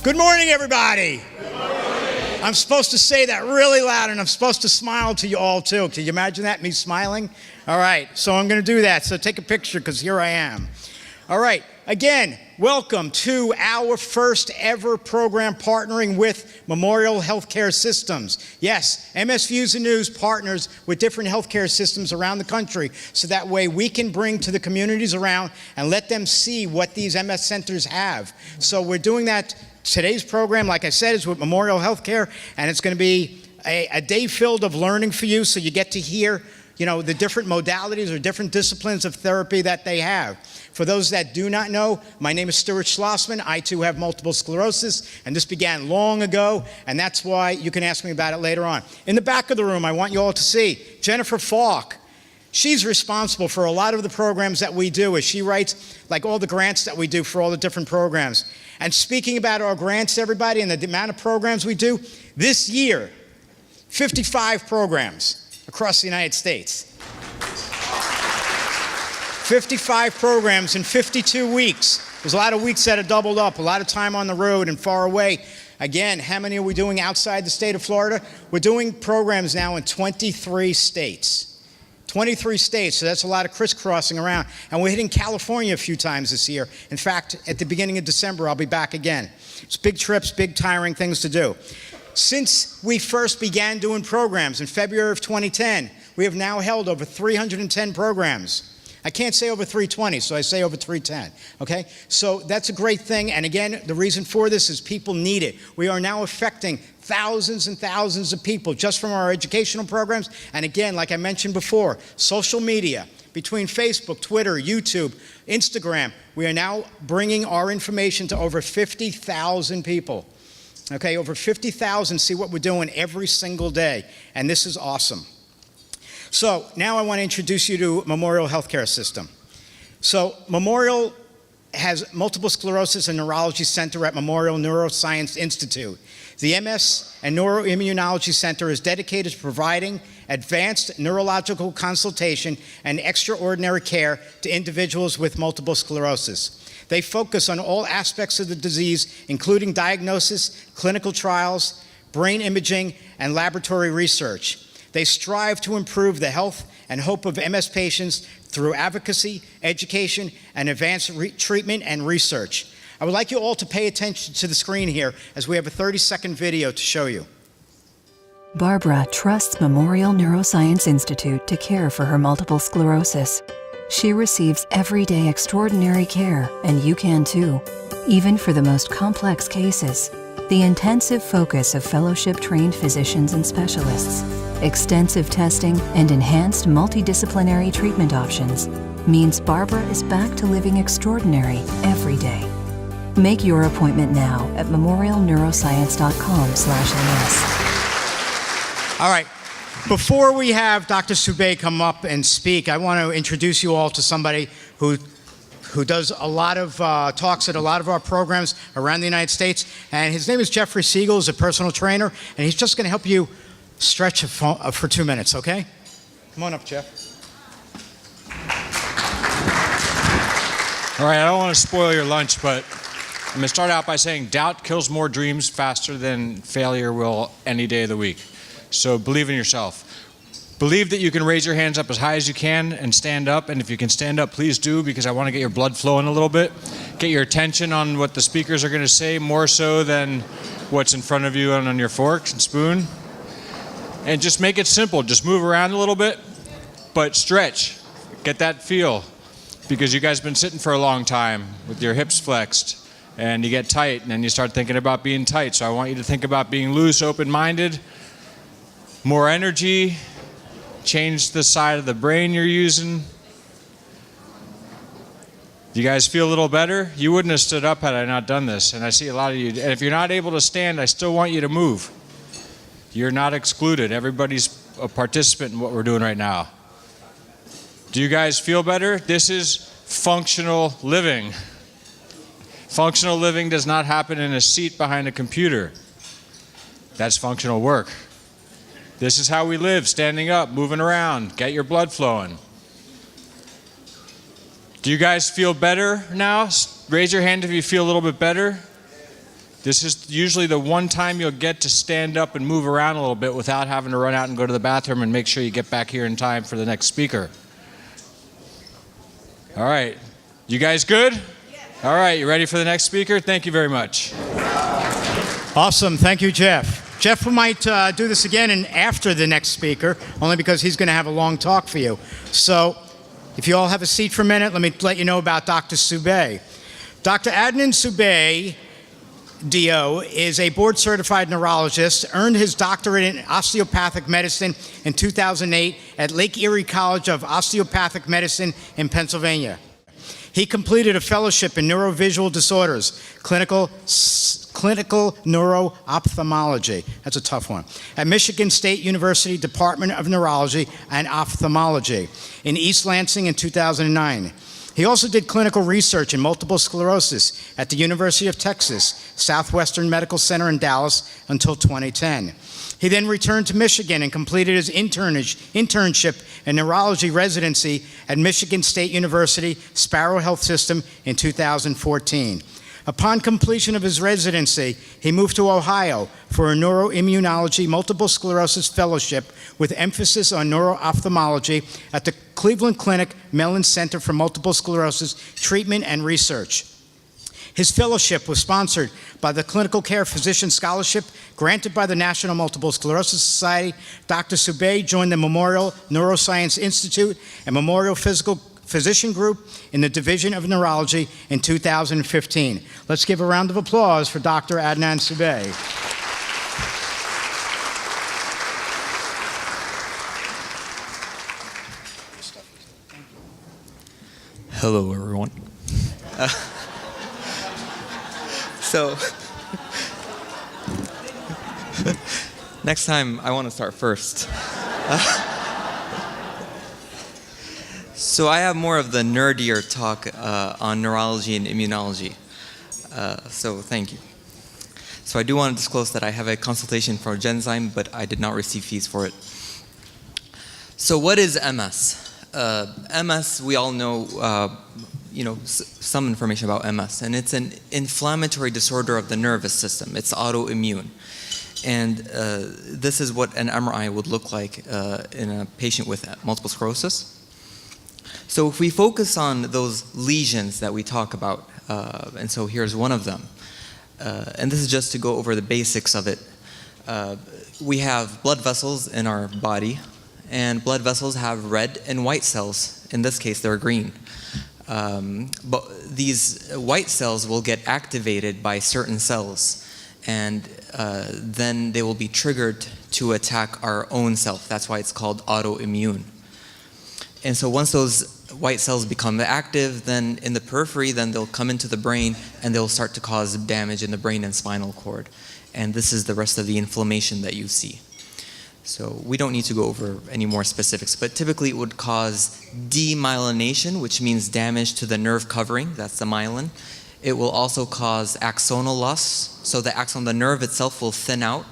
Good morning, everybody. Good morning. I'm supposed to say that really loud, and I'm supposed to smile to you all, too. Can you imagine that, me smiling? All right, so I'm going to do that. So take a picture, because here I am. All right, again, welcome to our first ever program partnering with Memorial Healthcare Systems. Yes, MS Views and News partners with different healthcare systems around the country, so that way we can bring to the communities around and let them see what these MS centers have. So we're doing that. Today's program, like I said, is with Memorial Healthcare, and it's going to be a day filled of learning for you, so you get to hear, you know, the different modalities or different disciplines of therapy that they have. For those that do not know, my name is Stuart Schlossman. I too have multiple sclerosis, and this began long ago, and that's why you can ask me about it later on. In the back of the room, I want you all to see Jennifer Falk. She's responsible for a lot of the programs that we do, as she writes like all the grants that we do for all the different programs. And speaking about our grants, everybody, and the amount of programs we do, this year, 55 programs across the United States. 55 programs in 52 weeks. There's a lot of weeks that are doubled up, a lot of time on the road and far away. Again, how many are we doing outside the state of Florida? We're doing programs now in 23 states. 23 states, so that's a lot of crisscrossing around. And we're hitting California a few times this year. In fact, at the beginning of December, I'll be back again. It's big trips, big tiring things to do. Since we first began doing programs in February of 2010, we have now held over 310 programs. I can't say over 320, so I say over 310, okay? So that's a great thing, and again, the reason for this is people need it. We are now affecting thousands and thousands of people just from our educational programs, and again, like I mentioned before, social media, between Facebook, Twitter, YouTube, Instagram, we are now bringing our information to over 50,000 people. Okay, over 50,000 see what we're doing every single day, and this is awesome. So now I want to introduce you to Memorial Healthcare System. So Memorial has multiple sclerosis and neurology center at Memorial Neuroscience Institute. The MS and Neuroimmunology Center is dedicated to providing advanced neurological consultation and extraordinary care to individuals with multiple sclerosis. They focus on all aspects of the disease, including diagnosis, clinical trials, brain imaging, and laboratory research. They strive to improve the health and hope of MS patients through advocacy, education, and advanced treatment and research. I would like you all to pay attention to the screen here, as we have a 30-second video to show you. Barbara trusts Memorial Neuroscience Institute to care for her multiple sclerosis. She receives everyday extraordinary care, and you can too, even for the most complex cases. The intensive focus of fellowship-trained physicians and specialists, extensive testing, and enhanced multidisciplinary treatment options means Barbara is back to living extraordinary every day. Make your appointment now at memorialneuroscience.com/ms. All right, before we have Dr. Subei come up and speak, I want to introduce you all to somebody who does a lot of talks at a lot of our programs around the United States, and his name is Jeffrey Siegel. He's a personal trainer, and he's just going to help you stretch for 2 minutes, okay? Come on up, Jeff. All right, I don't want to spoil your lunch, but I'm going to start out by saying doubt kills more dreams faster than failure will any day of the week. So believe in yourself. Believe that you can raise your hands up as high as you can and stand up, and if you can stand up, please do, because I want to get your blood flowing a little bit. Get your attention on what the speakers are going to say, more so than what's in front of you and on your fork and spoon. And just make it simple. Just move around a little bit, but stretch. Get that feel, because you guys have been sitting for a long time with your hips flexed, and you get tight, and then you start thinking about being tight. So I want you to think about being loose, open-minded, more energy, change the side of the brain you're using. You guys feel a little better? You wouldn't have stood up had I not done this, and I see a lot of you. And if you're not able to stand, I still want you to move. You're not excluded. Everybody's a participant in what we're doing right now. Do you guys feel better? This is functional living. Functional living does not happen in a seat behind a computer. That's functional work. This is how we live, standing up, moving around, get your blood flowing. Do you guys feel better now? Raise your hand if you feel a little bit better. This is usually the one time you'll get to stand up and move around a little bit without having to run out and go to the bathroom, and make sure you get back here in time for the next speaker. All right. You guys good? All right. You ready for the next speaker? Thank you very much. Awesome. Thank you, Jeff. Jeff might do this again and after the next speaker, only because he's going to have a long talk for you. So if you all have a seat for a minute, let me let you know about Dr. Subei. Dr. Adnan Subei, DO, is a board-certified neurologist, earned his doctorate in osteopathic medicine in 2008 at Lake Erie College of Osteopathic Medicine in Pennsylvania. He completed a fellowship in neurovisual disorders, clinical neuro-ophthalmology, that's a tough one, at Michigan State University Department of Neurology and Ophthalmology in East Lansing in 2009. He also did clinical research in multiple sclerosis at the University of Texas Southwestern Medical Center in Dallas until 2010. He then returned to Michigan and completed his internship and neurology residency at Michigan State University Sparrow Health System in 2014. Upon completion of his residency, he moved to Ohio for a neuroimmunology multiple sclerosis fellowship with emphasis on neuro-ophthalmology at the Cleveland Clinic Mellon Center for Multiple Sclerosis Treatment and Research. His fellowship was sponsored by the Clinical Care Physician Scholarship granted by the National Multiple Sclerosis Society. Dr. Subei joined the Memorial Neuroscience Institute and Memorial Physician Group in the Division of Neurology in 2015. Let's give a round of applause for Dr. Adnan Subei. Hello, everyone. Next time I want to start first. So I have more of the nerdier talk on neurology and immunology. So thank you. So I do want to disclose that I have a consultation for Genzyme, but I did not receive fees for it. So what is MS? MS, we all know, some information about MS, and it's an inflammatory disorder of the nervous system. It's autoimmune. And this is what an MRI would look like in a patient with multiple sclerosis. So if we focus on those lesions that we talk about, and so here's one of them, and this is just to go over the basics of it. We have blood vessels in our body, and blood vessels have red and white cells. In this case, they're green. But these white cells will get activated by certain cells, and then they will be triggered to attack our own self. That's why it's called autoimmune. And so once those white cells become active, then in the periphery, then they'll come into the brain, and they'll start to cause damage in the brain and spinal cord. And this is the rest of the inflammation that you see. So we don't need to go over any more specifics, but typically it would cause demyelination, which means damage to the nerve covering, that's the myelin. It will also cause axonal loss, so the nerve itself will thin out,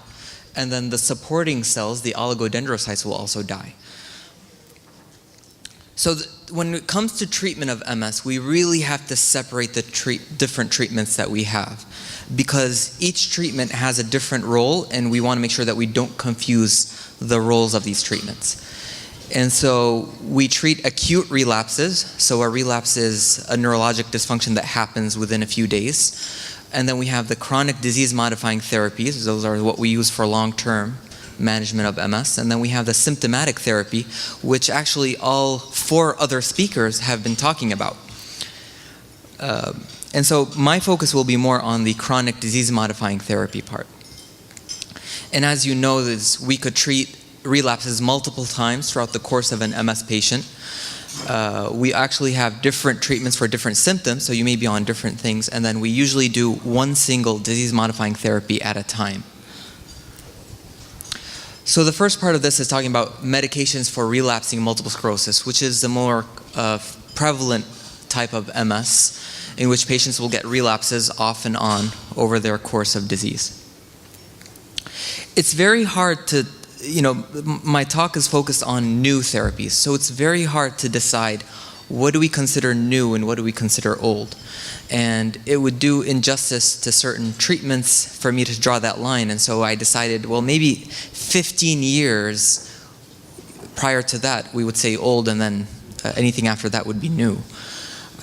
and then the supporting cells, the oligodendrocytes, will also die. So when it comes to treatment of MS, we really have to separate the different treatments that we have, because each treatment has a different role, and we want to make sure that we don't confuse the roles of these treatments. And so we treat acute relapses. So a relapse is a neurologic dysfunction that happens within a few days. And then we have the chronic disease-modifying therapies. Those are what we use for long-term management of MS. And then we have the symptomatic therapy, which actually all 4 other speakers have been talking about. And so my focus will be more on the chronic disease-modifying therapy part. And as you know, we could treat relapses multiple times throughout the course of an MS patient. We actually have different treatments for different symptoms, so you may be on different things, and then we usually do one single disease-modifying therapy at a time. So the first part of this is talking about medications for relapsing multiple sclerosis, which is the more prevalent type of MS, in which patients will get relapses off and on over their course of disease. It's very hard to, my talk is focused on new therapies, so it's very hard to decide what do we consider new and what do we consider old? And it would do injustice to certain treatments for me to draw that line. And so I decided, well, maybe 15 years prior to that, we would say old, and then anything after that would be new.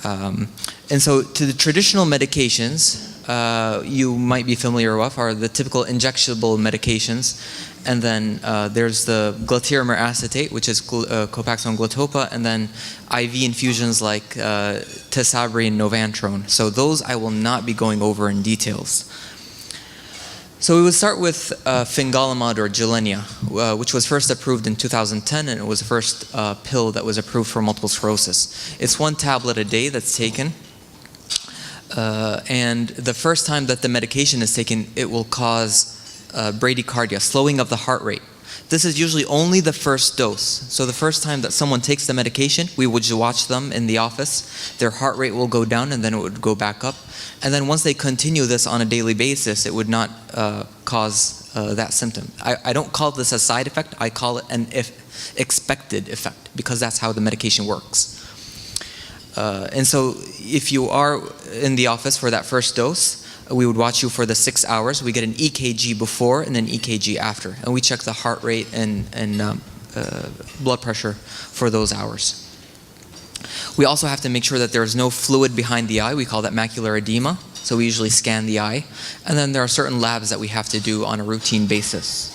And so to the traditional medications, you might be familiar with are the typical injectable medications. And then there's the glatiramer acetate, which is Copaxone glatopa, and then IV infusions like Tesabri and Novantrone. So those I will not be going over in details. So we would start with Fingalimod or Jelenia, which was first approved in 2010, and it was the first pill that was approved for multiple sclerosis. It's 1 tablet a day that's taken. And the first time that the medication is taken, it will cause bradycardia, slowing of the heart rate. This is usually only the first dose. So the first time that someone takes the medication, we would just watch them in the office. Their heart rate will go down and then it would go back up. And then once they continue this on a daily basis, it would not cause that symptom. I don't call this a side effect, I call it an expected effect, because that's how the medication works. And so if you are in the office for that first dose, we would watch you for the 6 hours. We get an EKG before and an EKG after. And we check the heart rate and blood pressure for those hours. We also have to make sure that there's no fluid behind the eye. We call that macular edema. So we usually scan the eye. And then there are certain labs that we have to do on a routine basis.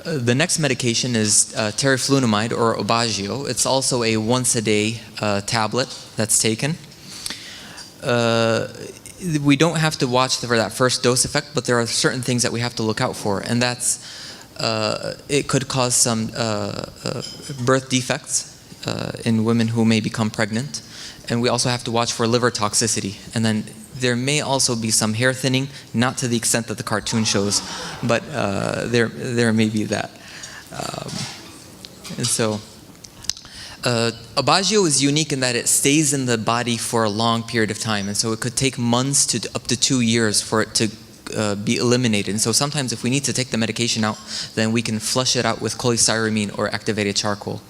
The next medication is teriflunomide or Aubagio. It's also a once-a-day tablet that's taken. We don't have to watch for that first dose effect, but there are certain things that we have to look out for, and that's it could cause some birth defects in women who may become pregnant, and we also have to watch for liver toxicity. And then there may also be some hair thinning, not to the extent that the cartoon shows, but there may be that. And so Aubagio is unique in that it stays in the body for a long period of time, and so it could take months to up to 2 years for it to be eliminated. And so sometimes if we need to take the medication out, then we can flush it out with cholestyramine or activated charcoal.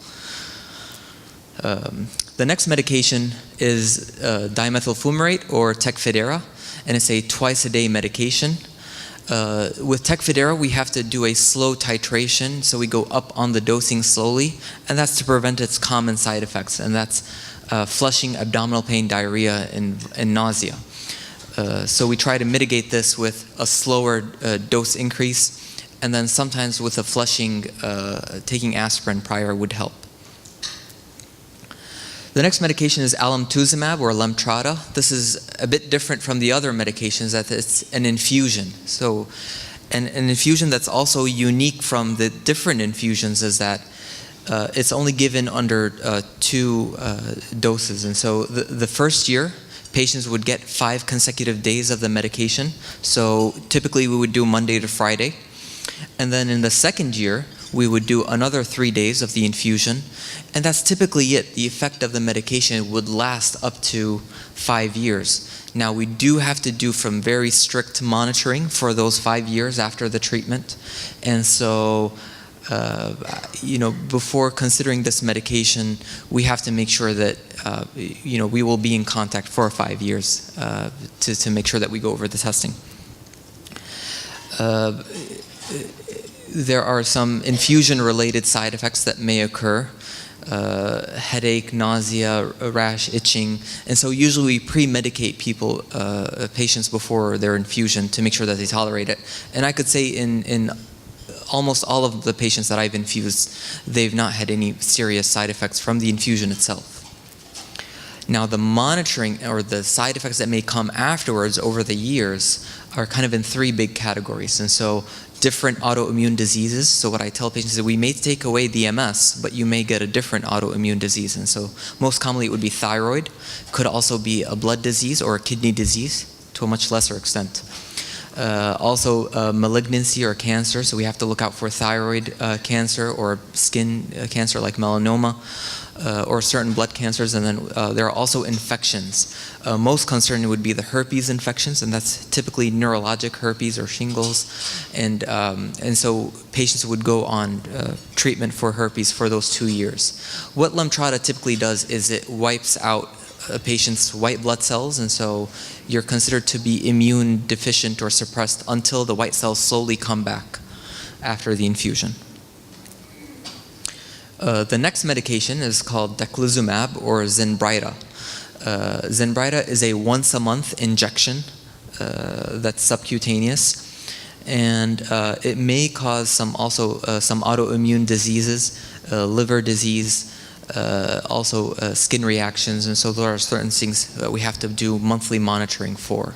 The next medication is dimethyl fumarate or Tecfidera, and it's a twice-a-day medication. With Tecfidera, we have to do a slow titration, so we go up on the dosing slowly, and that's to prevent its common side effects, and that's flushing, abdominal pain, diarrhea, and nausea. So we try to mitigate this with a slower dose increase, and then sometimes with a flushing, taking aspirin prior would help. The next medication is alemtuzumab or Lemtrada. This is a bit different from the other medications, that it's an infusion. So an infusion that's also unique from the different infusions is that it's only given under 2 doses. And so the first year, patients would get 5 consecutive days of the medication. So typically we would do Monday to Friday. And then in the second year, we would do another 3 days of the infusion, and that's typically it. The effect of the medication would last up to 5 years. Now, we do have to do some very strict monitoring for those 5 years after the treatment, and so before considering this medication, we have to make sure that we will be in contact for 5 years to make sure that we go over the testing. There are some infusion-related side effects that may occur, headache, nausea, rash, itching, and so usually we pre-medicate patients before their infusion to make sure that they tolerate it. And I could say in almost all of the patients that I've infused, they've not had any serious side effects from the infusion itself. Now, the monitoring or the side effects that may come afterwards over the years are kind of in 3 big categories. And so different autoimmune diseases. So what I tell patients is that we may take away the MS, but you may get a different autoimmune disease. And so most commonly it would be thyroid, could also be a blood disease or a kidney disease to a much lesser extent. Also malignancy or cancer, so we have to look out for thyroid cancer or skin cancer like melanoma. or certain blood cancers, and then there are also infections. Most concerning would be the herpes infections, and that's typically neurologic herpes or shingles, and so patients would go on treatment for herpes for those 2 years. What Lemtrada typically does is it wipes out a patient's white blood cells, and so you're considered to be immune deficient or suppressed until the white cells slowly come back after the infusion. The next medication is called daclizumab or Zenbrida. Zenbrida is a once-a-month injection that's subcutaneous, and it may cause some autoimmune diseases, liver disease, also skin reactions, and so there are certain things that we have to do monthly monitoring for.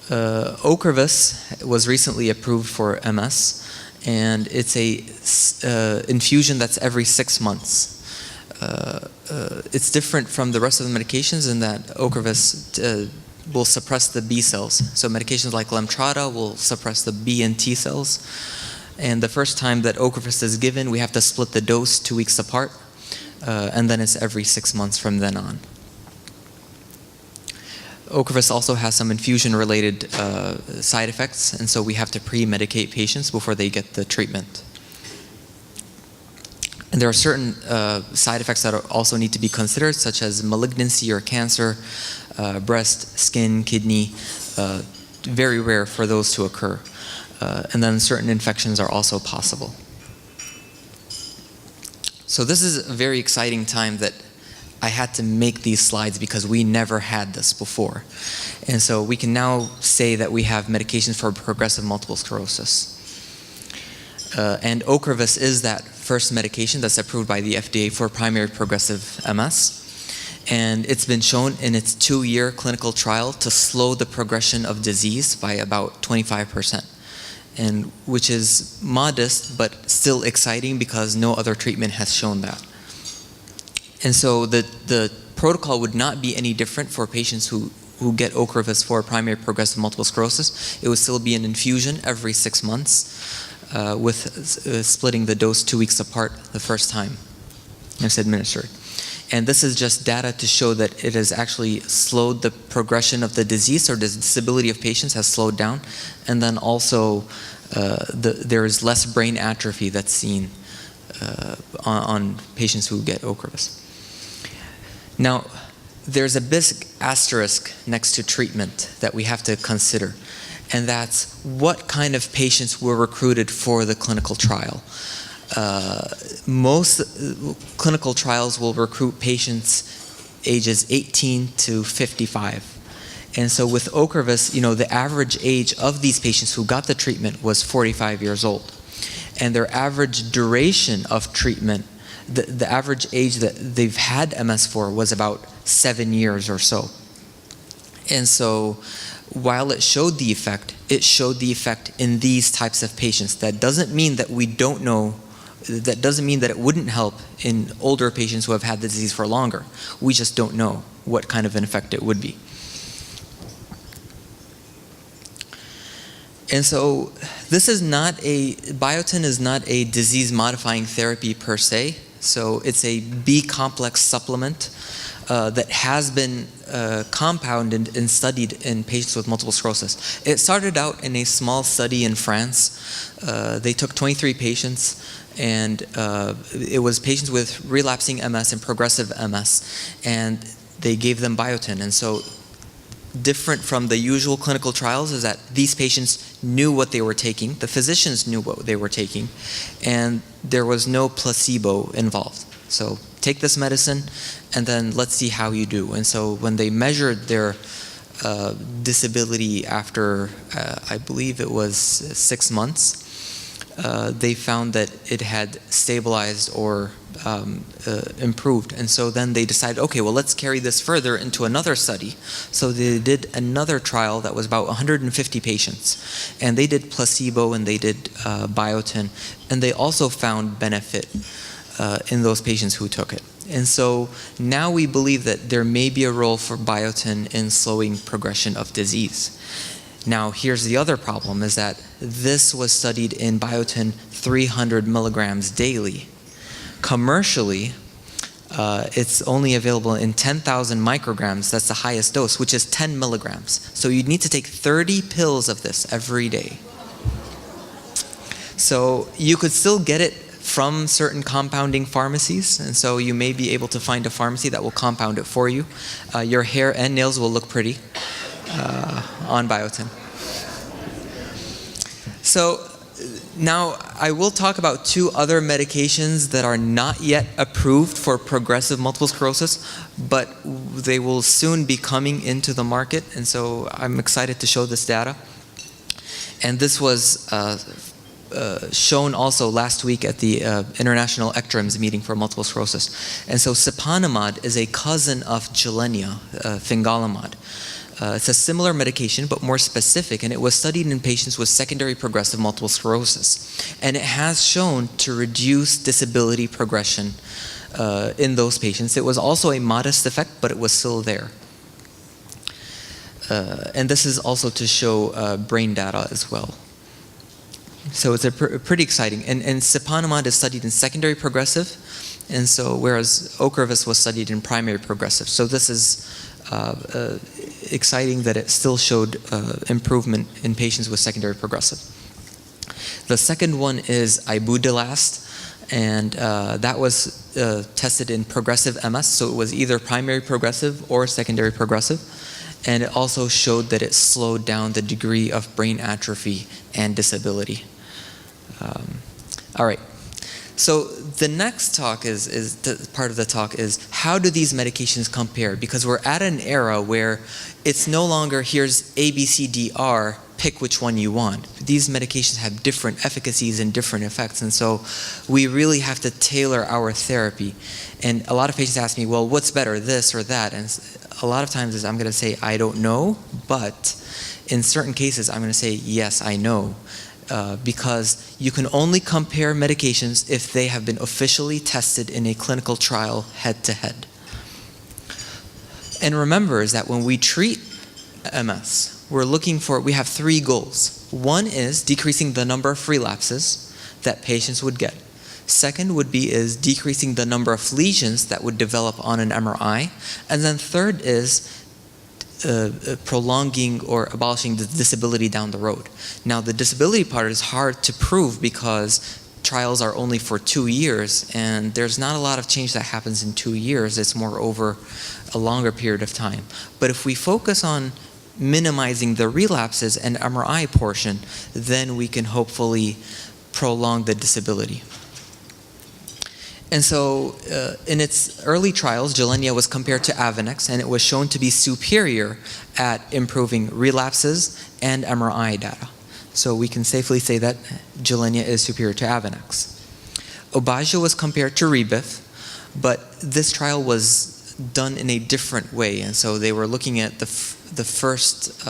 Ocrevus was recently approved for MS, and it's a infusion that's every 6 months. It's different from the rest of the medications in that Ocrevus will suppress the B cells. So medications like Lemtrada will suppress the B and T cells. And the first time that Ocrevus is given, we have to split the dose 2 weeks apart, and then it's every 6 months from then on. Ocrevus also has some infusion-related side effects, and so we have to pre-medicate patients before they get the treatment. And there are certain side effects that also need to be considered, such as malignancy or cancer, breast, skin, kidney, very rare for those to occur. And then certain infections are also possible. So this is a very exciting time that I had to make these slides because we never had this before. And so we can now say that we have medications for progressive multiple sclerosis. And Ocrevus is that first medication that's approved by the FDA for primary progressive MS. And it's been shown in its 2-year clinical trial to slow the progression of disease by about 25%. And which is modest, but still exciting because no other treatment has shown that. And so the protocol would not be any different for patients who get Ocrevus for primary progressive multiple sclerosis. It would still be an infusion every 6 months with splitting the dose 2 weeks apart the first time it's administered. And this is just data to show that it has actually slowed the progression of the disease, or the disability of patients has slowed down. And then also there is less brain atrophy that's seen on patients who get Ocrevus. Now, there's a big asterisk next to treatment that we have to consider, and that's what kind of patients were recruited for the clinical trial. Most clinical trials will recruit patients ages 18 to 55. And so with Ocrevus, the average age of these patients who got the treatment was 45 years old. And their average duration of treatment, the average age that they've had MS for was about 7 years or so. And so while it showed the effect in these types of patients. That doesn't mean that we don't know, that doesn't mean that it wouldn't help in older patients who have had the disease for longer. We just don't know what kind of an effect it would be. And so Biotin is not a disease-modifying therapy per se. So it's a B-complex supplement that has been compounded and studied in patients with multiple sclerosis. It started out in a small study in France. They took 23 patients, and it was patients with relapsing MS and progressive MS, and they gave them Biotin. And so different from the usual clinical trials is that these patients knew what they were taking, the physicians knew what they were taking, and there was no placebo involved. So take this medicine, and then let's see how you do. And so when they measured their disability after, I believe it was 6 months, they found that it had stabilized or improved. And so then they decided, okay, well, let's carry this further into another study. So they did another trial that was about 150 patients. And they did placebo and they did Biotin. And they also found benefit in those patients who took it. And so now we believe that there may be a role for Biotin in slowing progression of disease. Now, here's the other problem, is that this was studied in Biotin 300 milligrams daily Commercially, it's only available in 10,000 micrograms. That's the highest dose, which is 10 milligrams. So you need to take 30 pills of this every day. So you could still get it from certain compounding pharmacies, and so you may be able to find a pharmacy that will compound it for you. Your hair and nails will look pretty on Biotin. So now I will talk about two other medications that are not yet approved for progressive multiple sclerosis, but they will soon be coming into the market, and so I'm excited to show this data. And this was shown also last week at the International ECTRIMS meeting for multiple sclerosis. And so siponimod is a cousin of Jelenia, fingolimod. It's a similar medication, but more specific, and it was studied in patients with secondary progressive multiple sclerosis. And it has shown to reduce disability progression in those patients. It was also a modest effect, but it was still there. And this is also to show brain data as well. So it's pretty exciting. And siponimod is studied in secondary progressive, and so whereas Ocrevus was studied in primary progressive. So this is exciting that it still showed improvement in patients with secondary progressive. The second one is Ibudilast, and that was tested in progressive MS, so it was either primary progressive or secondary progressive, and it also showed that it slowed down the degree of brain atrophy and disability. All right. So the next talk part of the talk is how do these medications compare? Because we're at an era where it's no longer here's A, B, C, D, R, pick which one you want. These medications have different efficacies and different effects, and so we really have to tailor our therapy. And a lot of patients ask me, well, what's better, this or that? And a lot of times I'm going to say, I don't know, but in certain cases I'm going to say, yes, I know. Because you can only compare medications if they have been officially tested in a clinical trial head-to-head. And remember is that when we treat MS, we have three goals. One is decreasing the number of relapses that patients would get. Second would be is decreasing the number of lesions that would develop on an MRI. And then third is prolonging or abolishing the disability down the road. Now the disability part is hard to prove because trials are only for 2 years and there's not a lot of change that happens in 2 years. It's more over a longer period of time. But if we focus on minimizing the relapses and MRI portion, then we can hopefully prolong the disability. And so in its early trials, Jelenia was compared to Avonex, and it was shown to be superior at improving relapses and MRI data. So we can safely say that Jelenia is superior to Avonex. Aubagio was compared to Rebif, but this trial was done in a different way, and so they were looking at the first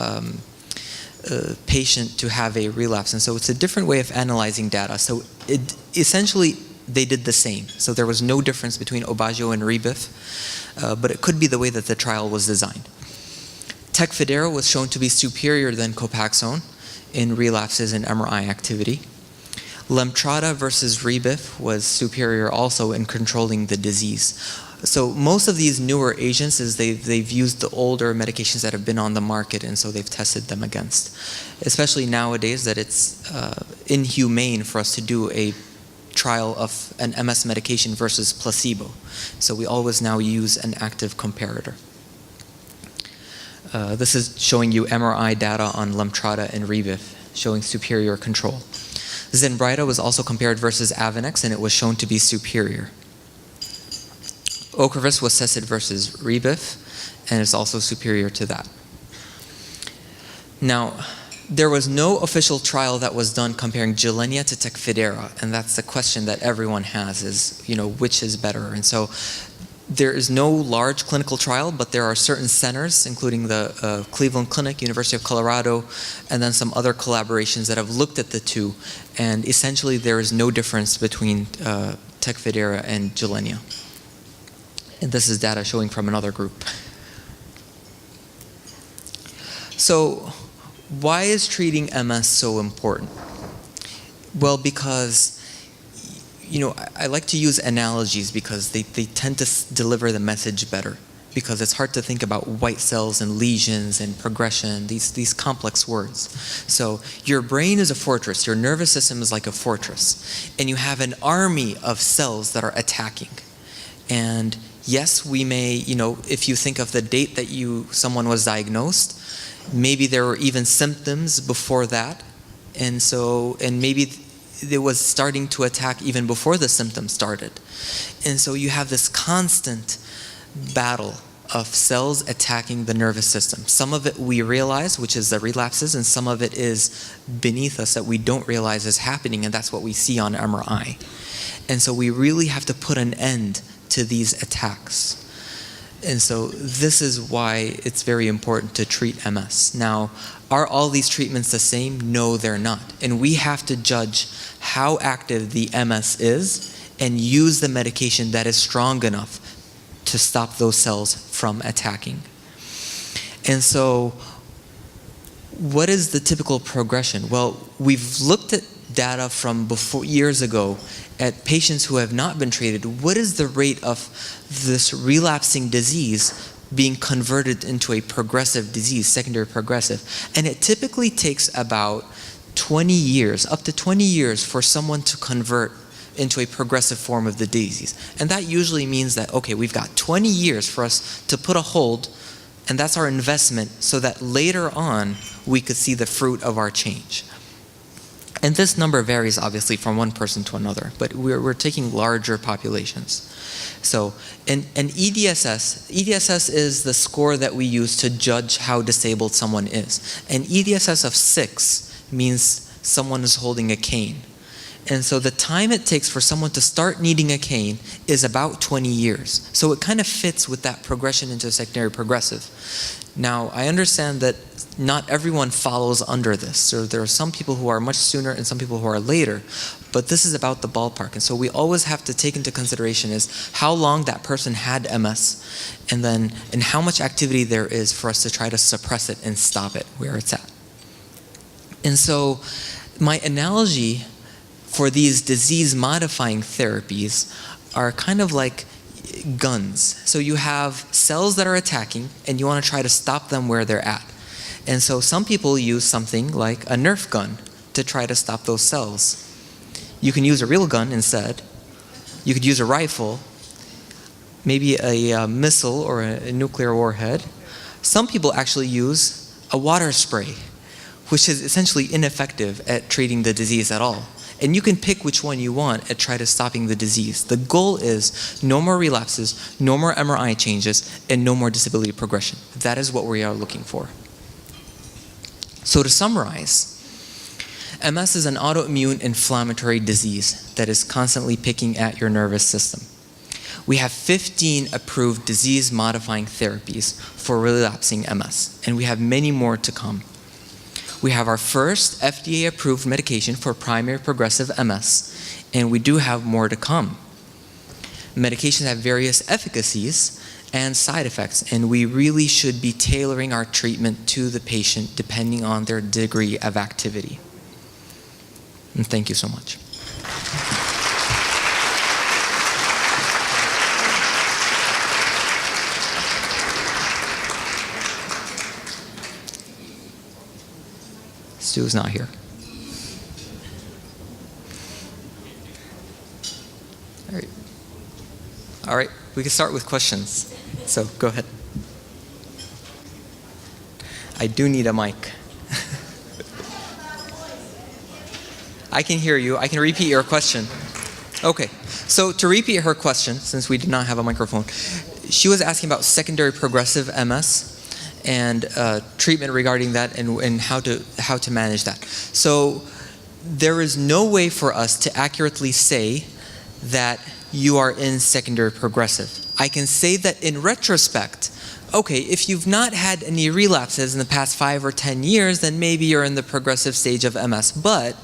patient to have a relapse, and so it's a different way of analyzing data. So it essentially they did the same. So there was no difference between Aubagio and Rebif, but it could be the way that the trial was designed. Tecfidera was shown to be superior than Copaxone in relapses and MRI activity. Lemtrada versus Rebif was superior also in controlling the disease. So most of these newer agents is they've used the older medications that have been on the market, and so they've tested them against. Especially nowadays that it's inhumane for us to do a trial of an MS medication versus placebo. So we always now use an active comparator. This is showing you MRI data on Lemtrada and Rebif, showing superior control. Zenbrida was also compared versus Avonex, and it was shown to be superior. Ocrevus was tested versus Rebif, and it's also superior to that. Now, there was no official trial that was done comparing Jelenia to Tecfidera, and that's the question that everyone has is, which is better? And so there is no large clinical trial, but there are certain centers, including the Cleveland Clinic, University of Colorado, and then some other collaborations that have looked at the two, and essentially there is no difference between Tecfidera and Jelenia. And this is data showing from another group. So, why is treating MS so important? Well, because I like to use analogies because they tend to deliver the message better, because it's hard to think about white cells and lesions and progression, these complex words. So your brain is a fortress, your nervous system is like a fortress, and you have an army of cells that are attacking. And yes, we may, if you think of the date that someone was diagnosed, maybe there were even symptoms before that, and maybe it was starting to attack even before the symptoms started. And so you have this constant battle of cells attacking the nervous system. Some of it we realize, which is the relapses, and some of it is beneath us that we don't realize is happening, and that's what we see on MRI. And so we really have to put an end to these attacks. And so this is why it's very important to treat MS. Now, are all these treatments the same? No, they're not. And we have to judge how active the MS is and use the medication that is strong enough to stop those cells from attacking. And so, what is the typical progression? Well, we've looked at data from years ago at patients who have not been treated. What is the rate of this relapsing disease being converted into a progressive disease, secondary progressive? And it typically takes about 20 years, up to 20 years for someone to convert into a progressive form of the disease. And that usually means that, okay, we've got 20 years for us to put a hold, and that's our investment, so that later on we could see the fruit of our change. And this number varies obviously from one person to another, but we're taking larger populations. So an EDSS is the score that we use to judge how disabled someone is. An EDSS of 6 means someone is holding a cane. And so the time it takes for someone to start needing a cane is about 20 years. So it kind of fits with that progression into secondary progressive. Now, I understand that not everyone follows under this. So there are some people who are much sooner and some people who are later, but this is about the ballpark. And so we always have to take into consideration is how long that person had MS, and how much activity there is for us to try to suppress it and stop it where it's at. And so my analogy for these disease-modifying therapies are kind of like guns. So you have cells that are attacking, and you want to try to stop them where they're at. And so some people use something like a Nerf gun to try to stop those cells. You can use a real gun instead. You could use a rifle, maybe a missile or a nuclear warhead. Some people actually use a water spray, which is essentially ineffective at treating the disease at all. And you can pick which one you want at try to stopping the disease. The goal is no more relapses, no more MRI changes, and no more disability progression. That is what we are looking for. So to summarize, MS is an autoimmune inflammatory disease that is constantly picking at your nervous system. We have 15 approved disease-modifying therapies for relapsing MS, and we have many more to come. We have our first FDA-approved medication for primary progressive MS, and we do have more to come. Medications have various efficacies and side effects, and we really should be tailoring our treatment to the patient depending on their degree of activity. And thank you so much. Stu's not here. All right, we can start with questions. So go ahead. I do need a mic. I can hear you. I can repeat your question. Okay, so to repeat her question, since we did not have a microphone, she was asking about secondary progressive MS and treatment regarding that and how to manage that. So there is no way for us to accurately say that you are in secondary progressive. I can say that in retrospect, okay, if you've not had any relapses in the past 5 or 10 years, then maybe you're in the progressive stage of MS. But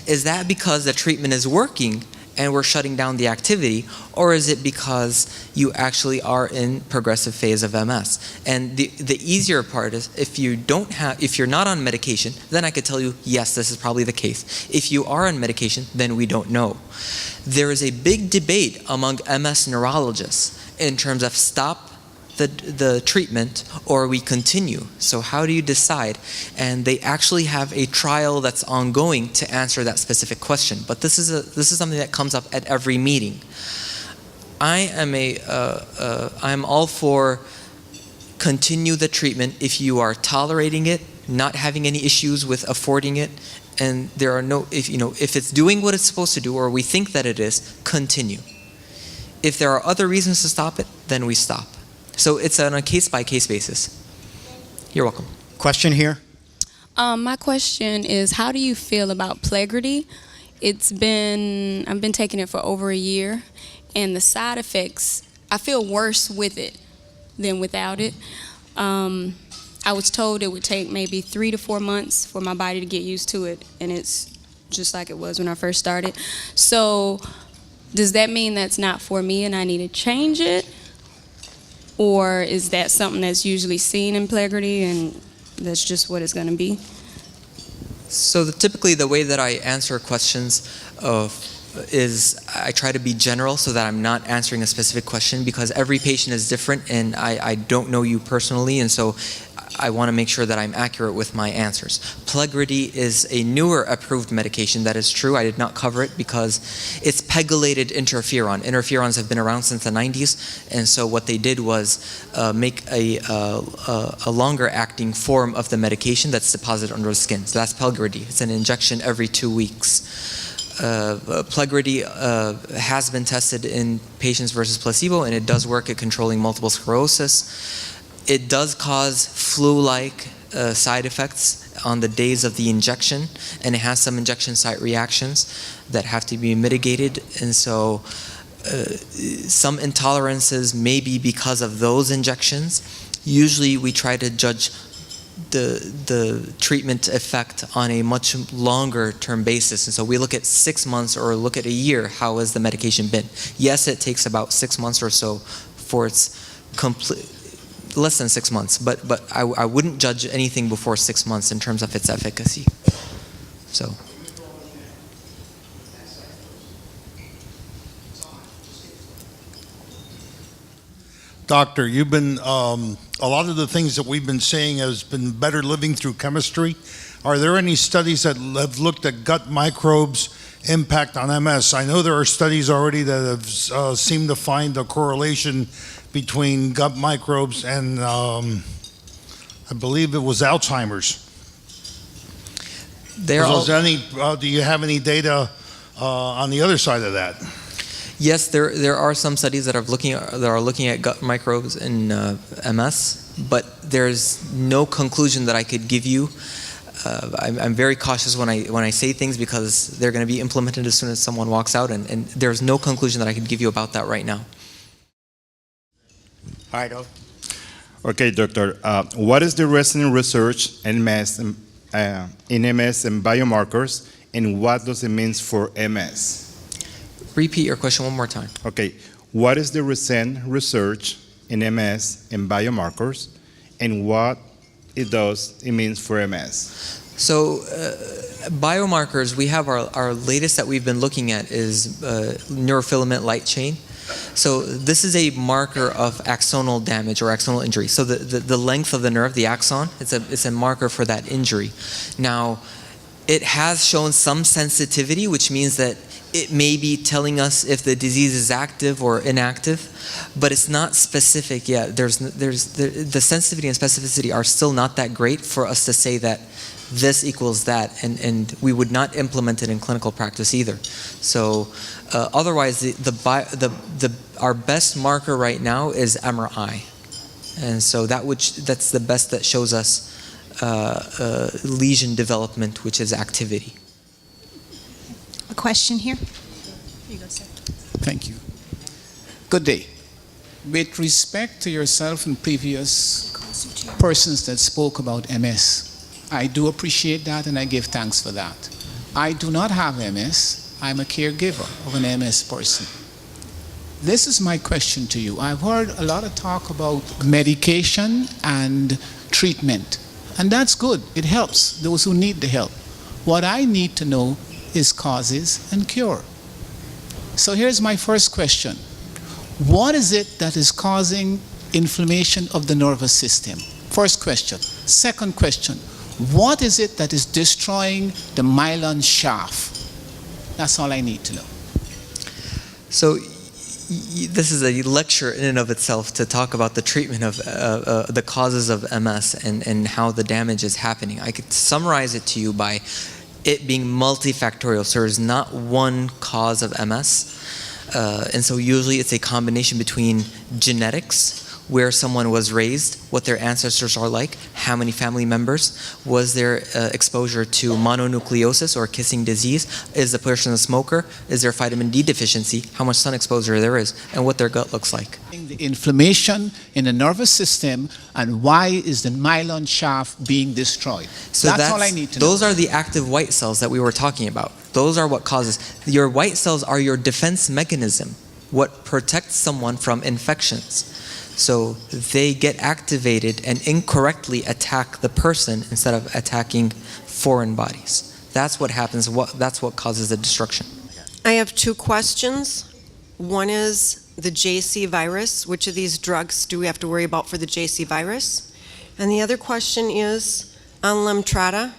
is that because the treatment is working and we're shutting down the activity, or is it because you actually are in progressive phase of MS? And the easier part is if you're not on medication, then I could tell you, yes, this is probably the case. If you are on medication, then we don't know. There is a big debate among MS neurologists in terms of stop the treatment or we continue. So how do you decide? And they actually have a trial that's ongoing to answer that specific question. But this is something that comes up at every meeting. I'm all for continue the treatment if you are tolerating it, not having any issues with affording it, and there are no, if it's doing what it's supposed to do or we think that it is, continue. If there are other reasons to stop it, then we stop. So it's on a case-by-case basis. You're welcome. Question here. My question is, how do you feel about Plegridy? I've been taking it for over a year, and the side effects, I feel worse with it than without it. I was told it would take maybe 3 to 4 months for my body to get used to it, and it's just like it was when I first started. So does that mean that's not for me and I need to change it? Or is that something that's usually seen in Plegridy and that's just what it's going to be? So typically the way that I answer questions is I try to be general so that I'm not answering a specific question, because every patient is different and I don't know you personally, and so I want to make sure that I'm accurate with my answers. Plegridy is a newer approved medication. That is true. I did not cover it because it's pegylated interferon. Interferons have been around since the 90s, and so what they did was make a longer acting form of the medication that's deposited under the skin. So that's Plegridy. It's an injection every 2 weeks. Plegridy has been tested in patients versus placebo, and it does work at controlling multiple sclerosis. It does cause flu-like side effects on the days of the injection, and it has some injection site reactions that have to be mitigated, and so some intolerances may be because of those injections. Usually we try to judge the treatment effect on a much longer term basis, and so we look at 6 months or look at a year. How has the medication been? Yes, it takes about 6 months or so for its complete, less than 6 months, but I wouldn't judge anything before 6 months in terms of its efficacy. So. Doctor, you've been, a lot of the things that we've been saying has been better living through chemistry. Are there any studies that have looked at gut microbes' impact on MS? I know there are studies already that have seemed to find a correlation between gut microbes and I believe it was Alzheimer's. Do you have any data on the other side of that? Yes, there are some studies that are looking at gut microbes in MS, but there's no conclusion that I could give you. I'm very cautious when I say things because they're going to be implemented as soon as someone walks out, and there's no conclusion that I could give you about that right now. All right, Okay, doctor. What is the recent research in MS and biomarkers, and what does it mean for MS? Repeat your question one more time. Okay. What is the recent research in MS and biomarkers, and what it means for MS? So biomarkers, we have our latest that we've been looking at is neurofilament light chain. So this is a marker of axonal damage or axonal injury. So the length of the nerve, the axon, it's a marker for that injury. Now, it has shown some sensitivity, which means that it may be telling us if the disease is active or inactive, but it's not specific yet. The sensitivity and specificity are still not that great for us to say that this equals that, and we would not implement it in clinical practice either. So otherwise, our best marker right now is MRI, and so that's the best that shows us lesion development, which is activity. A question here. Here you go, sir. Thank you. Good day. With respect to yourself and previous persons that spoke about MS, I do appreciate that and I give thanks for that. I do not have MS, I'm a caregiver of an MS person. This is my question to you. I've heard a lot of talk about medication and treatment, and that's good. It helps those who need the help. What I need to know is causes and cure. So here's my first question. What is it that is causing inflammation of the nervous system? First question. Second question. What is it that is destroying the myelin shaft? That's all I need to know. So this is a lecture in and of itself to talk about the treatment of the causes of MS and how the damage is happening. I could summarize it to you by it being multifactorial. So there's not one cause of MS. And so usually it's a combination between genetics, where someone was raised, what their ancestors are like, how many family members, was there exposure to mononucleosis or kissing disease, is the person a smoker, is there vitamin D deficiency, how much sun exposure there is, and what their gut looks like. The inflammation in the nervous system, and why is the myelin shaft being destroyed? So that's all I need to know. Those are the active white cells that we were talking about. Those are what causes. Your white cells are your defense mechanism, what protects someone from infections. So they get activated and incorrectly attack the person instead of attacking foreign bodies. That's what happens. That's what causes the destruction. I have two questions. One is the JC virus. Which of these drugs do we have to worry about for the JC virus? And the other question is on Lemtrada.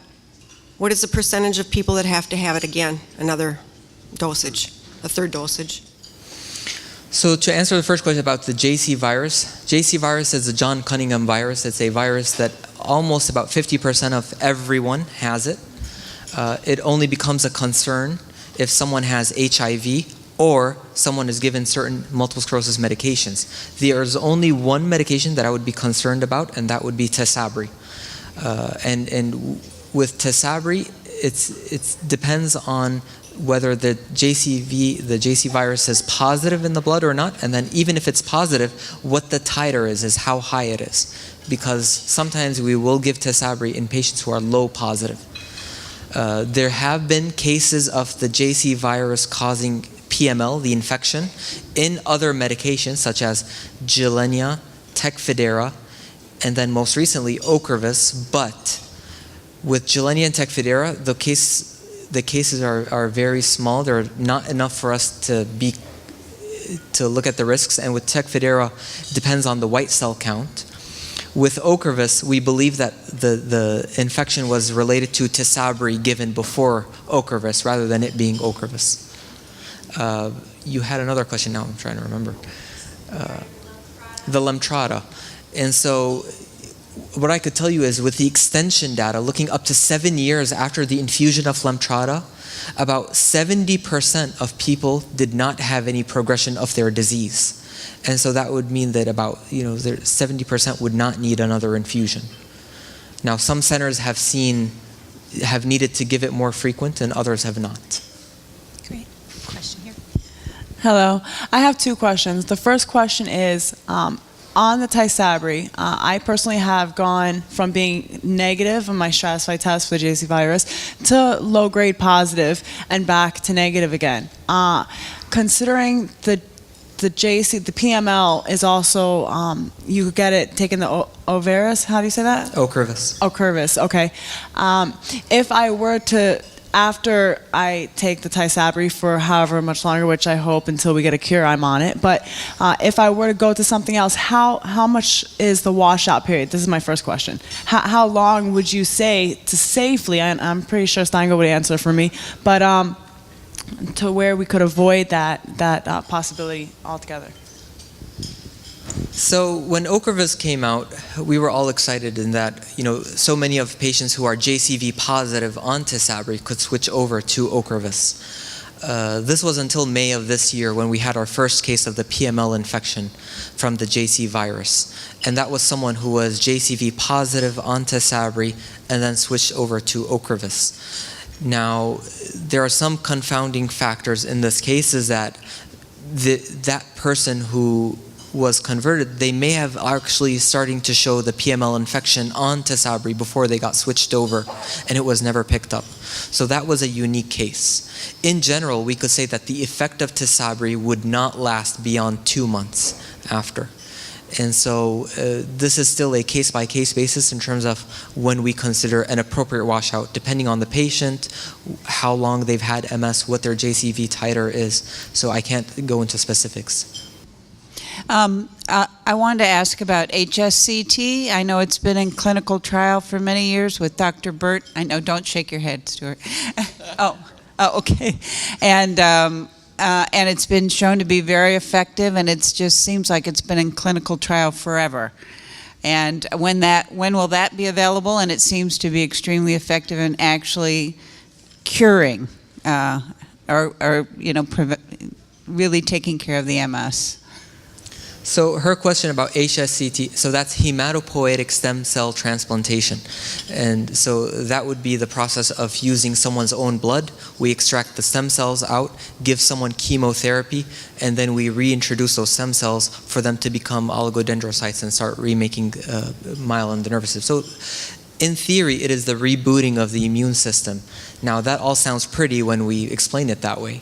What is the percentage of people that have to have it again, another dosage, a third dosage? So to answer the first question about the JC virus is the John Cunningham virus. It's a virus that almost about 50% of everyone has it. It only becomes a concern if someone has HIV or someone is given certain multiple sclerosis medications. There's only one medication that I would be concerned about, and that would be Tysabri. And with Tysabri, it depends on whether the JC virus is positive in the blood or not, and then even if it's positive, what the titer is how high it is. Because sometimes we will give Tysabri in patients who are low positive. There have been cases of the JC virus causing PML, the infection, in other medications such as Jelenia, Tecfidera, and then most recently Ocrevus, but with Jelenia and Tecfidera, the cases are very small. They're not enough for us to look at the risks. And with Tecfidera, depends on the white cell count. With Ocrevus, we believe that the infection was related to Tysabri given before Ocrevus rather than it being Ocrevus. You had another question now, I'm trying to remember. The Lemtrada. And so what I could tell you is with the extension data, looking up to 7 years after the infusion of Lemtrada, about 70% of people did not have any progression of their disease. And so that would mean that about 70% would not need another infusion. Now some centers have needed to give it more frequent and others have not. Great. Question here. Hello. I have two questions. The first question is, on the Tysabri, I personally have gone from being negative on my stratified test for the JC virus to low-grade positive and back to negative again. Considering the JC, the PML is also, you could get it taken the Ovaris, how do you say that? Ocrevus. Ocrevus, okay. If I were to, after I take the Tysabri for however much longer, which I hope until we get a cure, I'm on it. But if I were to go to something else, how much is the washout period? This is my first question. How long would you say to safely, and I'm pretty sure Steingo would answer for me, but to where we could avoid that possibility altogether? So when Ocrevus came out, we were all excited in that, so many of patients who are JCV positive on Tysabri could switch over to Ocrevus. This was until May of this year when we had our first case of the PML infection from the JC virus. And that was someone who was JCV positive on Tysabri and then switched over to Ocrevus. Now, there are some confounding factors in this case is that that person who was converted, they may have actually starting to show the PML infection on Tysabri before they got switched over, and it was never picked up. So that was a unique case. In general, we could say that the effect of Tysabri would not last beyond 2 months after. And so this is still a case-by-case basis in terms of when we consider an appropriate washout, depending on the patient, how long they've had MS, what their JCV titer is. So I can't go into specifics. I wanted to ask about HSCT. I know it's been in clinical trial for many years with Dr. Burt. I know, don't shake your head, Stuart. oh, okay. And it's been shown to be very effective, and it just seems like it's been in clinical trial forever. And when will that be available? And it seems to be extremely effective in actually curing or really taking care of the MS. So her question about HSCT, so that's hematopoietic stem cell transplantation. And so that would be the process of using someone's own blood. We extract the stem cells out, give someone chemotherapy, and then we reintroduce those stem cells for them to become oligodendrocytes and start remaking myelin in the nervous system. So in theory, it is the rebooting of the immune system. Now, that all sounds pretty when we explain it that way,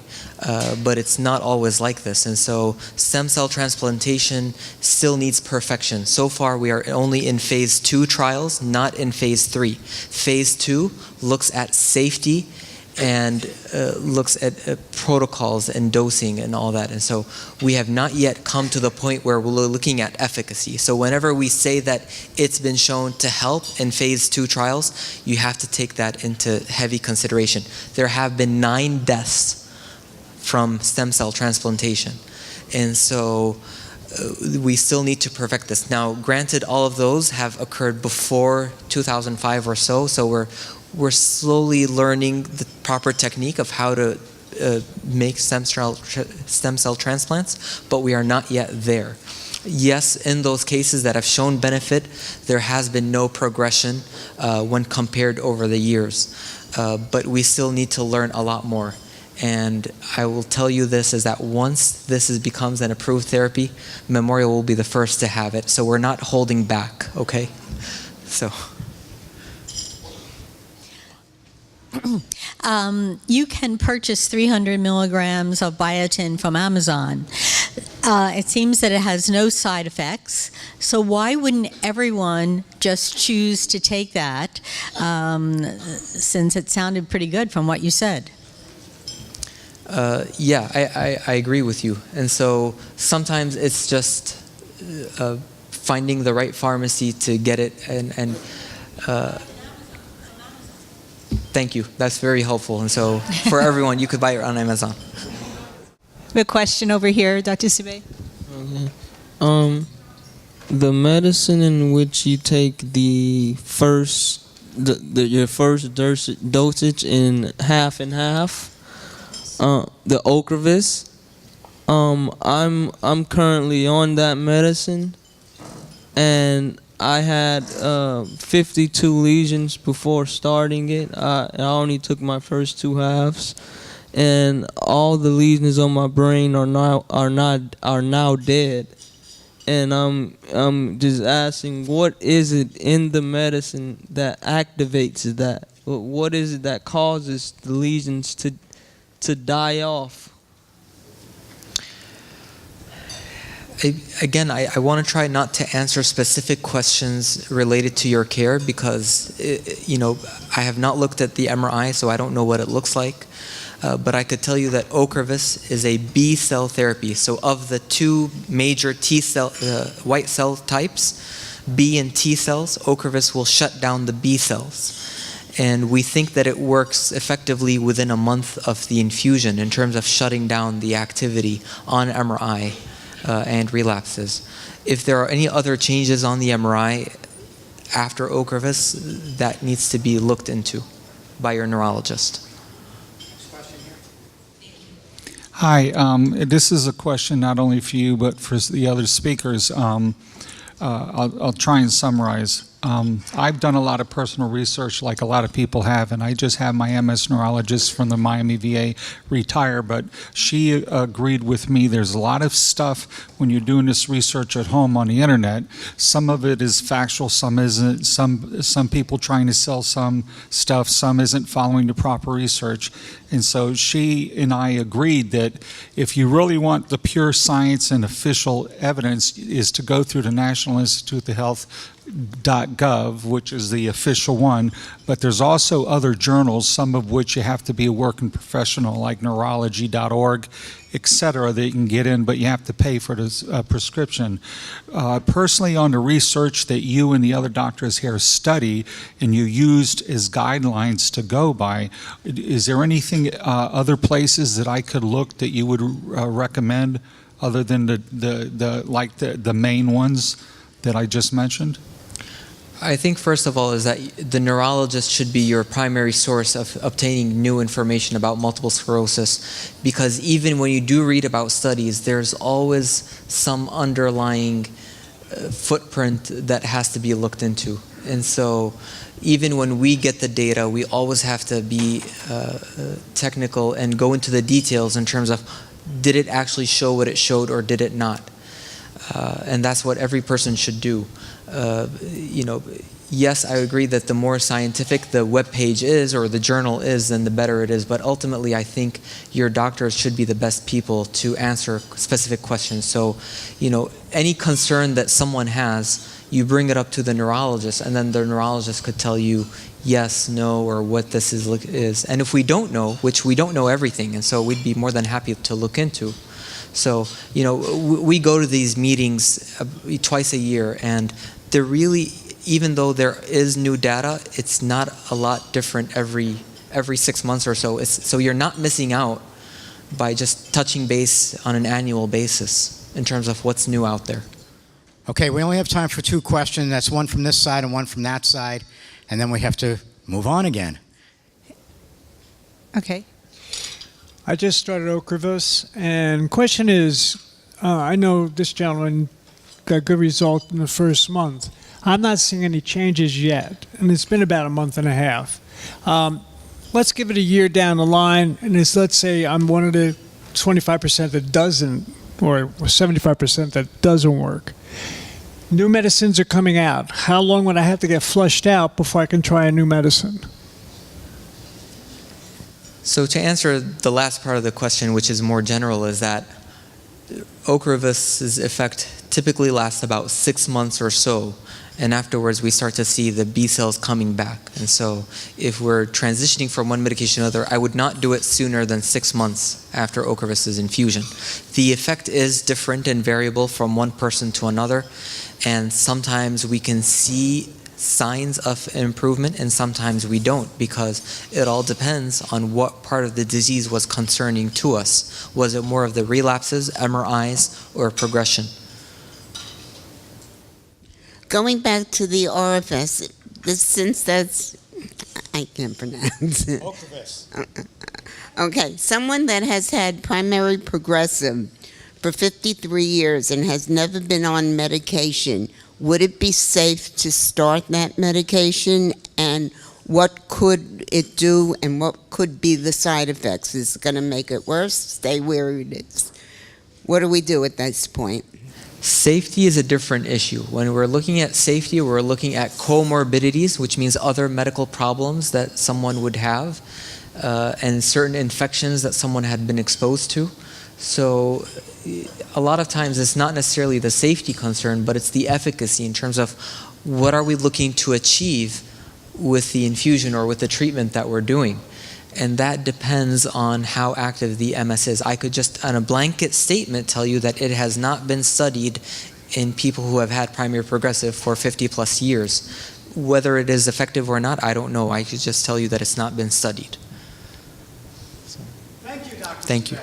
but it's not always like this. And so stem cell transplantation still needs perfection. So far, we are only in phase 2 trials, not in phase 3. Phase 2 looks at safety and looks at protocols and dosing and all that. And so we have not yet come to the point where we're looking at efficacy. So whenever we say that it's been shown to help in phase 2 trials, you have to take that into heavy consideration. There have been 9 deaths from stem cell transplantation. And so we still need to perfect this. Now, granted, all of those have occurred before 2005 or so, so we're slowly learning the proper technique of how to make stem cell transplants, but we are not yet there. Yes, in those cases that have shown benefit, there has been no progression when compared over the years, but we still need to learn a lot more. And I will tell you this, is that once this becomes an approved therapy, Memorial will be the first to have it, so we're not holding back, okay? So. You can purchase 300 milligrams of Biotin from Amazon. It seems that it has no side effects, so why wouldn't everyone just choose to take that, since it sounded pretty good from what you said? Yeah, I agree with you. And so sometimes it's just finding the right pharmacy to get it, and thank you. That's very helpful. And so for everyone, you could buy it on Amazon. A question over here, Dr. Subei. Okay. The medicine in which you take the first, your first dosage in half and half, the Ocrevus, I'm currently on that medicine, and I had 52 lesions before starting it. I only took my first 2 halves, and all the lesions on my brain are now dead. And I'm just asking, what is it in the medicine that activates that? What is it that causes the lesions to die off? Again, I want to try not to answer specific questions related to your care because, I have not looked at the MRI, so I don't know what it looks like. But I could tell you that Ocrevus is a B cell therapy. So of the 2 major T cell, white cell types, B and T cells, Ocrevus will shut down the B cells. And we think that it works effectively within a month of the infusion in terms of shutting down the activity on MRI. And relapses. If there are any other changes on the MRI after Ocrevus, that needs to be looked into by your neurologist. Hi, this is a question not only for you but for the other speakers. I'll try and summarize. I've done a lot of personal research like a lot of people have, and I just had my MS neurologist from the Miami VA retire, but she agreed with me. There's a lot of stuff when you're doing this research at home on the internet. Some of it is factual, some isn't. Some people trying to sell some stuff, some isn't following the proper research. And so she and I agreed that if you really want the pure science and official evidence is to go through the National Institute of Health.gov, which is the official one, but there's also other journals, some of which you have to be a working professional, like neurology.org, etc., that you can get in, but you have to pay for this prescription. Personally, on the research that you and the other doctors here study and you used as guidelines to go by, is there anything, other places that I could look that you would recommend other than the main ones that I just mentioned? I think first of all is that the neurologist should be your primary source of obtaining new information about multiple sclerosis, because even when you do read about studies, there's always some underlying footprint that has to be looked into. And so even when we get the data, we always have to be technical and go into the details in terms of, did it actually show what it showed or did it not? And that's what every person should do. Yes, I agree that the more scientific the web page is or the journal is, then the better it is. But ultimately, I think your doctors should be the best people to answer specific questions. So, any concern that someone has, you bring it up to the neurologist, and then the neurologist could tell you yes, no, or what this is. And if we don't know, which we don't know everything, and so we'd be more than happy to look into. So, we go to these meetings twice a year, and they're really, even though there is new data, it's not a lot different every 6 months or so. So you're not missing out by just touching base on an annual basis in terms of what's new out there. Okay, we only have time for 2 questions. That's one from this side and one from that side, and then we have to move on again. Okay. I just started Ocrevus, and question is, I know this gentleman got good result in the first month. I'm not seeing any changes yet, and it's been about a month and a half. Let's give it a year down the line, and let's say I'm one of the 25% that doesn't, or 75% that doesn't work. New medicines are coming out. How long would I have to get flushed out before I can try a new medicine? So to answer the last part of the question, which is more general, is that Ocrevus's effect typically lasts about 6 months or so, and afterwards we start to see the B cells coming back. And so if we're transitioning from one medication to another, I would not do it sooner than 6 months after Ocrevus's infusion. The effect is different and variable from one person to another, and sometimes we can see signs of improvement and sometimes we don't, because it all depends on what part of the disease was concerning to us. Was it more of the relapses, MRIs, or progression? Going back to the orifice, since that's, I can't pronounce it. Okay, someone that has had primary progressive for 53 years and has never been on medication, would it be safe to start that medication, and what could it do and what could be the side effects? Is it going to make it worse? Stay where it is? What do we do at this point? Safety is a different issue. When we're looking at safety, we're looking at comorbidities, which means other medical problems that someone would have, and certain infections that someone had been exposed to. So a lot of times it's not necessarily the safety concern, but it's the efficacy in terms of what are we looking to achieve with the infusion or with the treatment that we're doing. And that depends on how active the MS is. I could just, on a blanket statement, tell you that it has not been studied in people who have had primary progressive for 50 plus years. Whether it is effective or not, I don't know. I could just tell you that it's not been studied. So. Thank you, Dr. Thank you.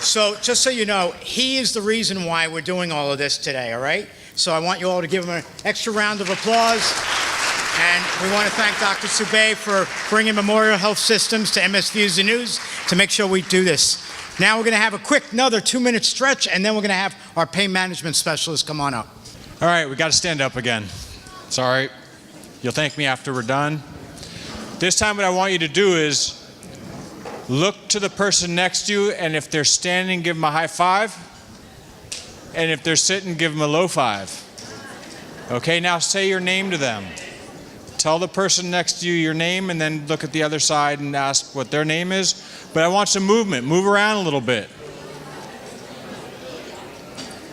So just so you know, he is the reason why we're doing all of this today, all right? So I want you all to give him an extra round of applause. And we want to thank Dr. Subei for bringing Memorial Health Systems to MS Views the News to make sure we do this. Now we're going to have a quick, another 2-minute stretch, and then we're going to have our pain management specialist come on up. All right, we got to stand up again. Sorry. You'll thank me after we're done. This time what I want you to do is look to the person next to you, and if they're standing, give them a high five. And if they're sitting, give them a low five. Okay, now say your name to them. Tell the person next to you your name, and then look at the other side and ask what their name is. But I want some movement. Move around a little bit.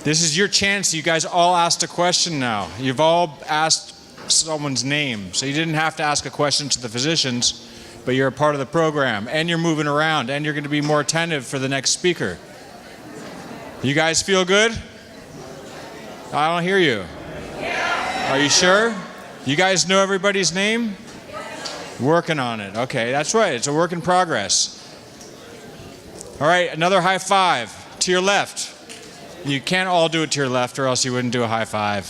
This is your chance. You guys all asked a question now. You've all asked someone's name. So you didn't have to ask a question to the physicians, but you're a part of the program, and you're moving around, and you're going to be more attentive for the next speaker. You guys feel good? I don't hear you. Are you sure? You guys know everybody's name? Working on it. Okay, that's right. It's a work in progress. All right, another high five to your left. You can't all do it to your left, or else you wouldn't do a high five.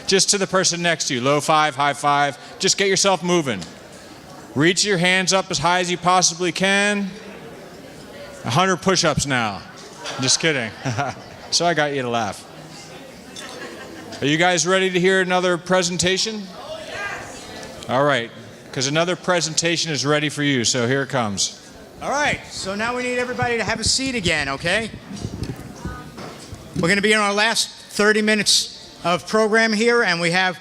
Just to the person next to you. Low five, high five. Just get yourself moving. Reach your hands up as high as you possibly can. 100 push-ups now. Just kidding. So I got you to laugh. Are you guys ready to hear another presentation? All right, because another presentation is ready for you, so here it comes. All right, so now we need everybody to have a seat again, okay? We're going to be in our last 30 minutes of program here, and we have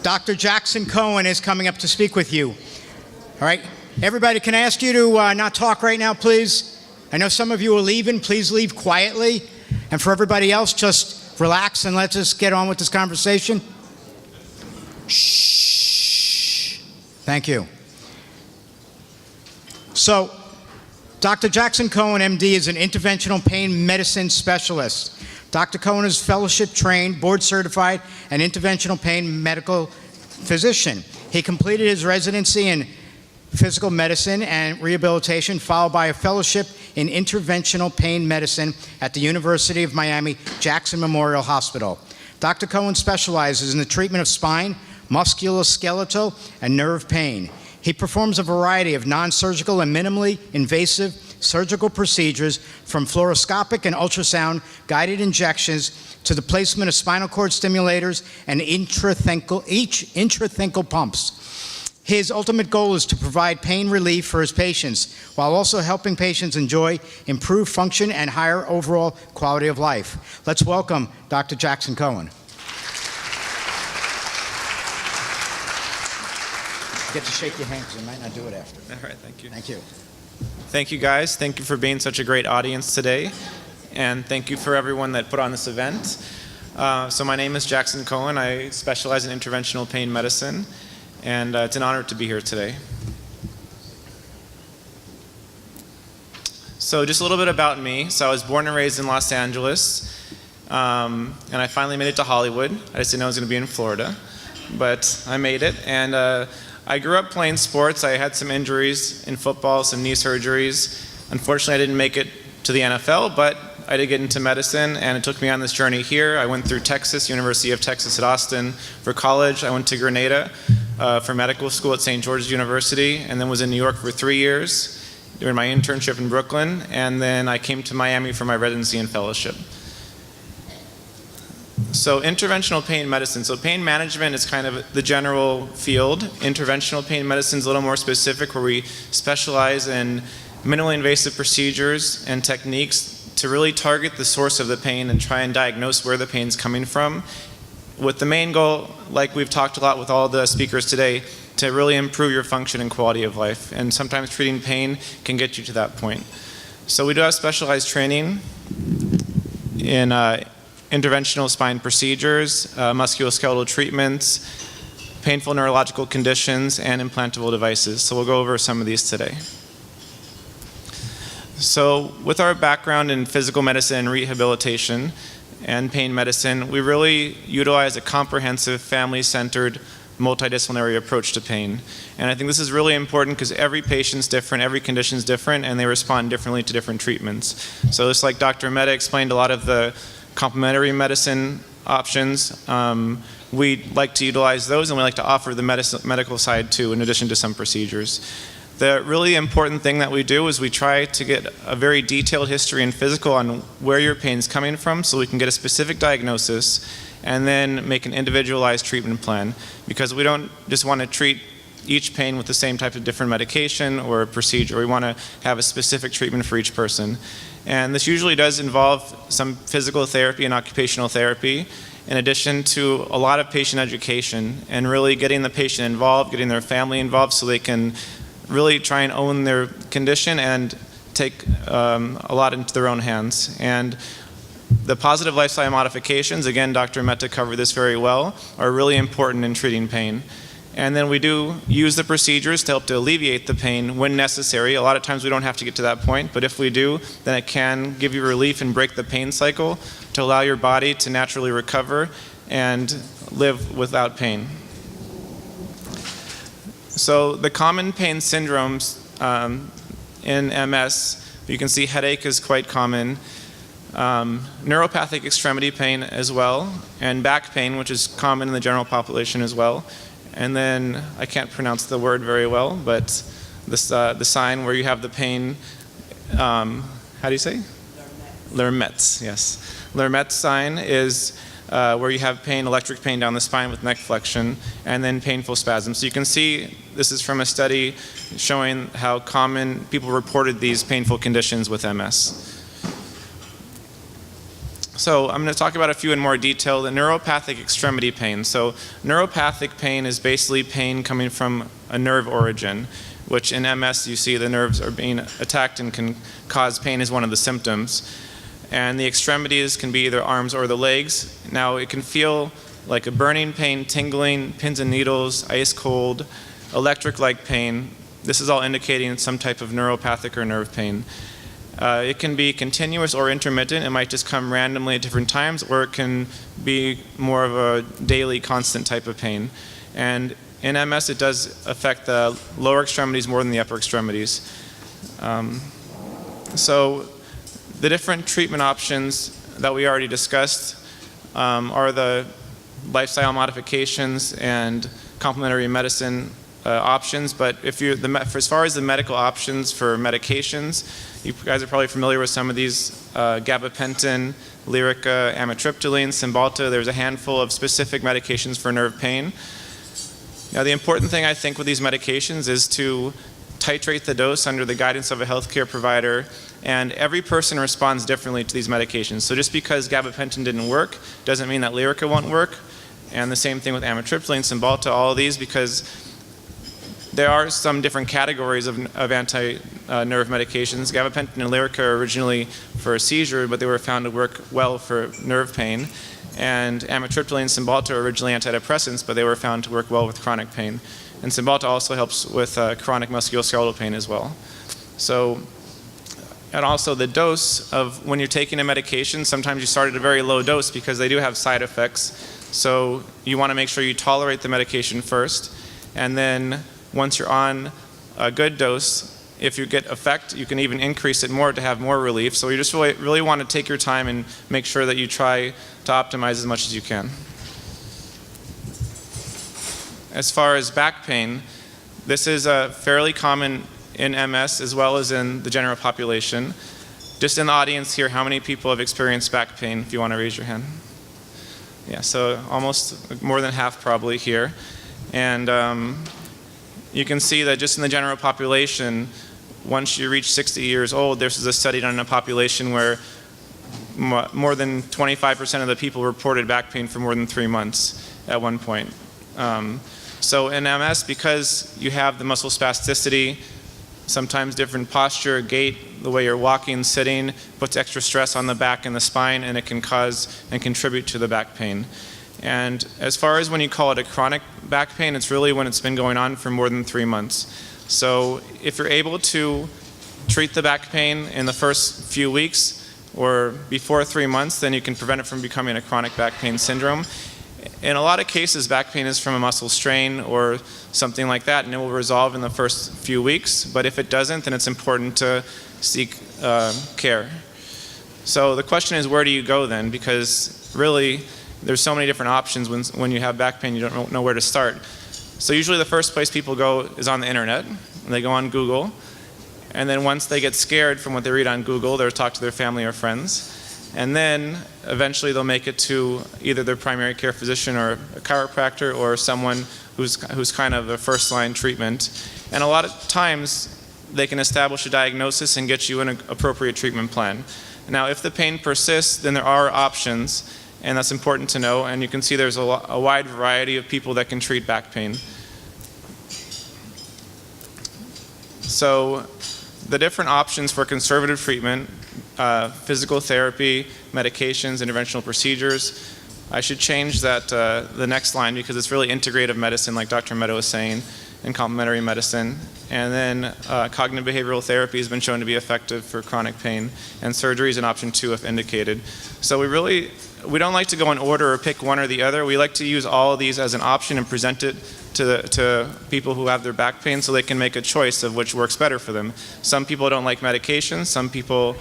Dr. Jackson Cohen is coming up to speak with you. All right, everybody, can I ask you to not talk right now, please? I know some of you are leaving. Please leave quietly. And for everybody else, just relax and let's just get on with this conversation. Shh. Thank you. So, Dr. Jackson Cohen, MD, is an interventional pain medicine specialist. Dr. Cohen is fellowship trained, board certified, and interventional pain medical physician. He completed his residency in physical medicine and rehabilitation, followed by a fellowship in interventional pain medicine at the University of Miami Jackson Memorial Hospital. Dr. Cohen specializes in the treatment of spine, musculoskeletal, and nerve pain. He performs a variety of non-surgical and minimally invasive surgical procedures, from fluoroscopic and ultrasound guided injections to the placement of spinal cord stimulators and intrathecal pumps. His ultimate goal is to provide pain relief for his patients, while also helping patients enjoy improved function and higher overall quality of life. Let's welcome Dr. Jackson Cohen. I get to shake your hand because I might not do it after. All right, thank you. Thank you. Thank you, guys. Thank you for being such a great audience today. And thank you for everyone that put on this event. So my name is Jackson Cohen. I specialize in interventional pain medicine. And it's an honor to be here today. So just a little bit about me. So I was born and raised in Los Angeles. And I finally made it to Hollywood. I just didn't know I was going to be in Florida. But I made it. And I grew up playing sports. I had some injuries in football, some knee surgeries. Unfortunately, I didn't make it to the NFL, but I did get into medicine, and it took me on this journey here. I went through Texas, University of Texas at Austin for college. I went to Grenada for medical school at St. George's University, and then was in New York for 3 years doing my internship in Brooklyn, and then I came to Miami for my residency and fellowship. So interventional pain medicine. So pain management is kind of the general field. Interventional pain medicine is a little more specific, where we specialize in minimally invasive procedures and techniques to really target the source of the pain and try and diagnose where the pain is coming from, with the main goal, like we've talked a lot with all the speakers today, to really improve your function and quality of life. And sometimes treating pain can get you to that point. So we do have specialized training in interventional spine procedures, musculoskeletal treatments, painful neurological conditions, and implantable devices. So we'll go over some of these today. So with our background in physical medicine and rehabilitation and pain medicine, we really utilize a comprehensive, family-centered, multidisciplinary approach to pain. And I think this is really important because every patient's different, every condition's different, and they respond differently to different treatments. So just like Dr. Mehta explained a lot of the complementary medicine options, we like to utilize those, and we like to offer the medical side too, in addition to some procedures. The really important thing that we do is we try to get a very detailed history and physical on where your pain is coming from so we can get a specific diagnosis and then make an individualized treatment plan, because we don't just want to treat each pain with the same type of different medication or procedure. We want to have a specific treatment for each person. And this usually does involve some physical therapy and occupational therapy, in addition to a lot of patient education and really getting the patient involved, getting their family involved so they can really try and own their condition and take a lot into their own hands. And the positive lifestyle modifications, again, Dr. Mehta covered this very well, are really important in treating pain. And then we do use the procedures to help to alleviate the pain when necessary. A lot of times we don't have to get to that point, but if we do, then it can give you relief and break the pain cycle to allow your body to naturally recover and live without pain. So the common pain syndromes in MS, you can see headache is quite common, neuropathic extremity pain as well, and back pain, which is common in the general population as well. And then, I can't pronounce the word very well, but this, the sign where you have the pain, how do you say? Lermetz, yes. Lermetz sign is where you have pain, electric pain down the spine with neck flexion, and then painful spasms. So you can see, this is from a study showing how common people reported these painful conditions with MS. So I'm going to talk about a few in more detail. The neuropathic extremity pain. So neuropathic pain is basically pain coming from a nerve origin, which in MS you see the nerves are being attacked and can cause pain as one of the symptoms. And the extremities can be either arms or the legs. Now it can feel like a burning pain, tingling, pins and needles, ice cold, electric-like pain. This is all indicating some type of neuropathic or nerve pain. It can be continuous or intermittent. It might just come randomly at different times, or it can be more of a daily, constant type of pain. And in MS, it does affect the lower extremities more than the upper extremities. So the different treatment options that we already discussed are the lifestyle modifications and complementary medicine options. But if you, as far as the medical options for medications, you guys are probably familiar with some of these, gabapentin, Lyrica, amitriptyline, Cymbalta. There's a handful of specific medications for nerve pain. Now the important thing I think with these medications is to titrate the dose under the guidance of a healthcare provider, and every person responds differently to these medications. So just because gabapentin didn't work doesn't mean that Lyrica won't work, and the same thing with amitriptyline, Cymbalta, all of these, because there are some different categories of anti-nerve medications. Gabapentin and Lyrica are originally for a seizure, but they were found to work well for nerve pain. And amitriptyline and Cymbalta are originally antidepressants, but they were found to work well with chronic pain. And Cymbalta also helps with chronic musculoskeletal pain as well. So, and also the dose of when you're taking a medication, sometimes you start at a very low dose because they do have side effects. So you want to make sure you tolerate the medication first, and then once you're on a good dose, if you get effect, you can even increase it more to have more relief. So you just really want to take your time and make sure that you try to optimize as much as you can. As far as back pain, this is fairly common in MS as well as in the general population. Just in the audience here, how many people have experienced back pain, if you want to raise your hand? Yeah, so almost more than half probably here. And you can see that just in the general population, once you reach 60 years old, this is a study done in a population where more than 25% of the people reported back pain for more than 3 months at one point. So in MS, because you have the muscle spasticity, sometimes different posture, gait, the way you're walking, sitting, puts extra stress on the back and the spine, and it can cause and contribute to the back pain. And as far as when you call it a chronic back pain, it's really when it's been going on for more than 3 months. So if you're able to treat the back pain in the first few weeks or before 3 months, then you can prevent it from becoming a chronic back pain syndrome. In a lot of cases, back pain is from a muscle strain or something like that, and it will resolve in the first few weeks. But if it doesn't, then it's important to seek care. So the question is, where do you go then? Because really, there's so many different options when you have back pain, you don't know where to start. So usually the first place people go is on the internet, and they go on Google. And then once they get scared from what they read on Google, they'll talk to their family or friends. And then eventually they'll make it to either their primary care physician or a chiropractor or someone who's kind of a first-line treatment. And a lot of times they can establish a diagnosis and get you an appropriate treatment plan. Now, if the pain persists, then there are options, and that's important to know. And you can see there's a wide variety of people that can treat back pain. So the different options for conservative treatment, physical therapy, medications, interventional procedures. I should change that, the next line, because it's really integrative medicine, like Dr. Meadow was saying, and complementary medicine. And then cognitive behavioral therapy has been shown to be effective for chronic pain, and surgery is an option too if indicated. So we don't like to go in order or pick one or the other. We like to use all of these as an option and present it to people who have their back pain so they can make a choice of which works better for them. Some people don't like medications, some people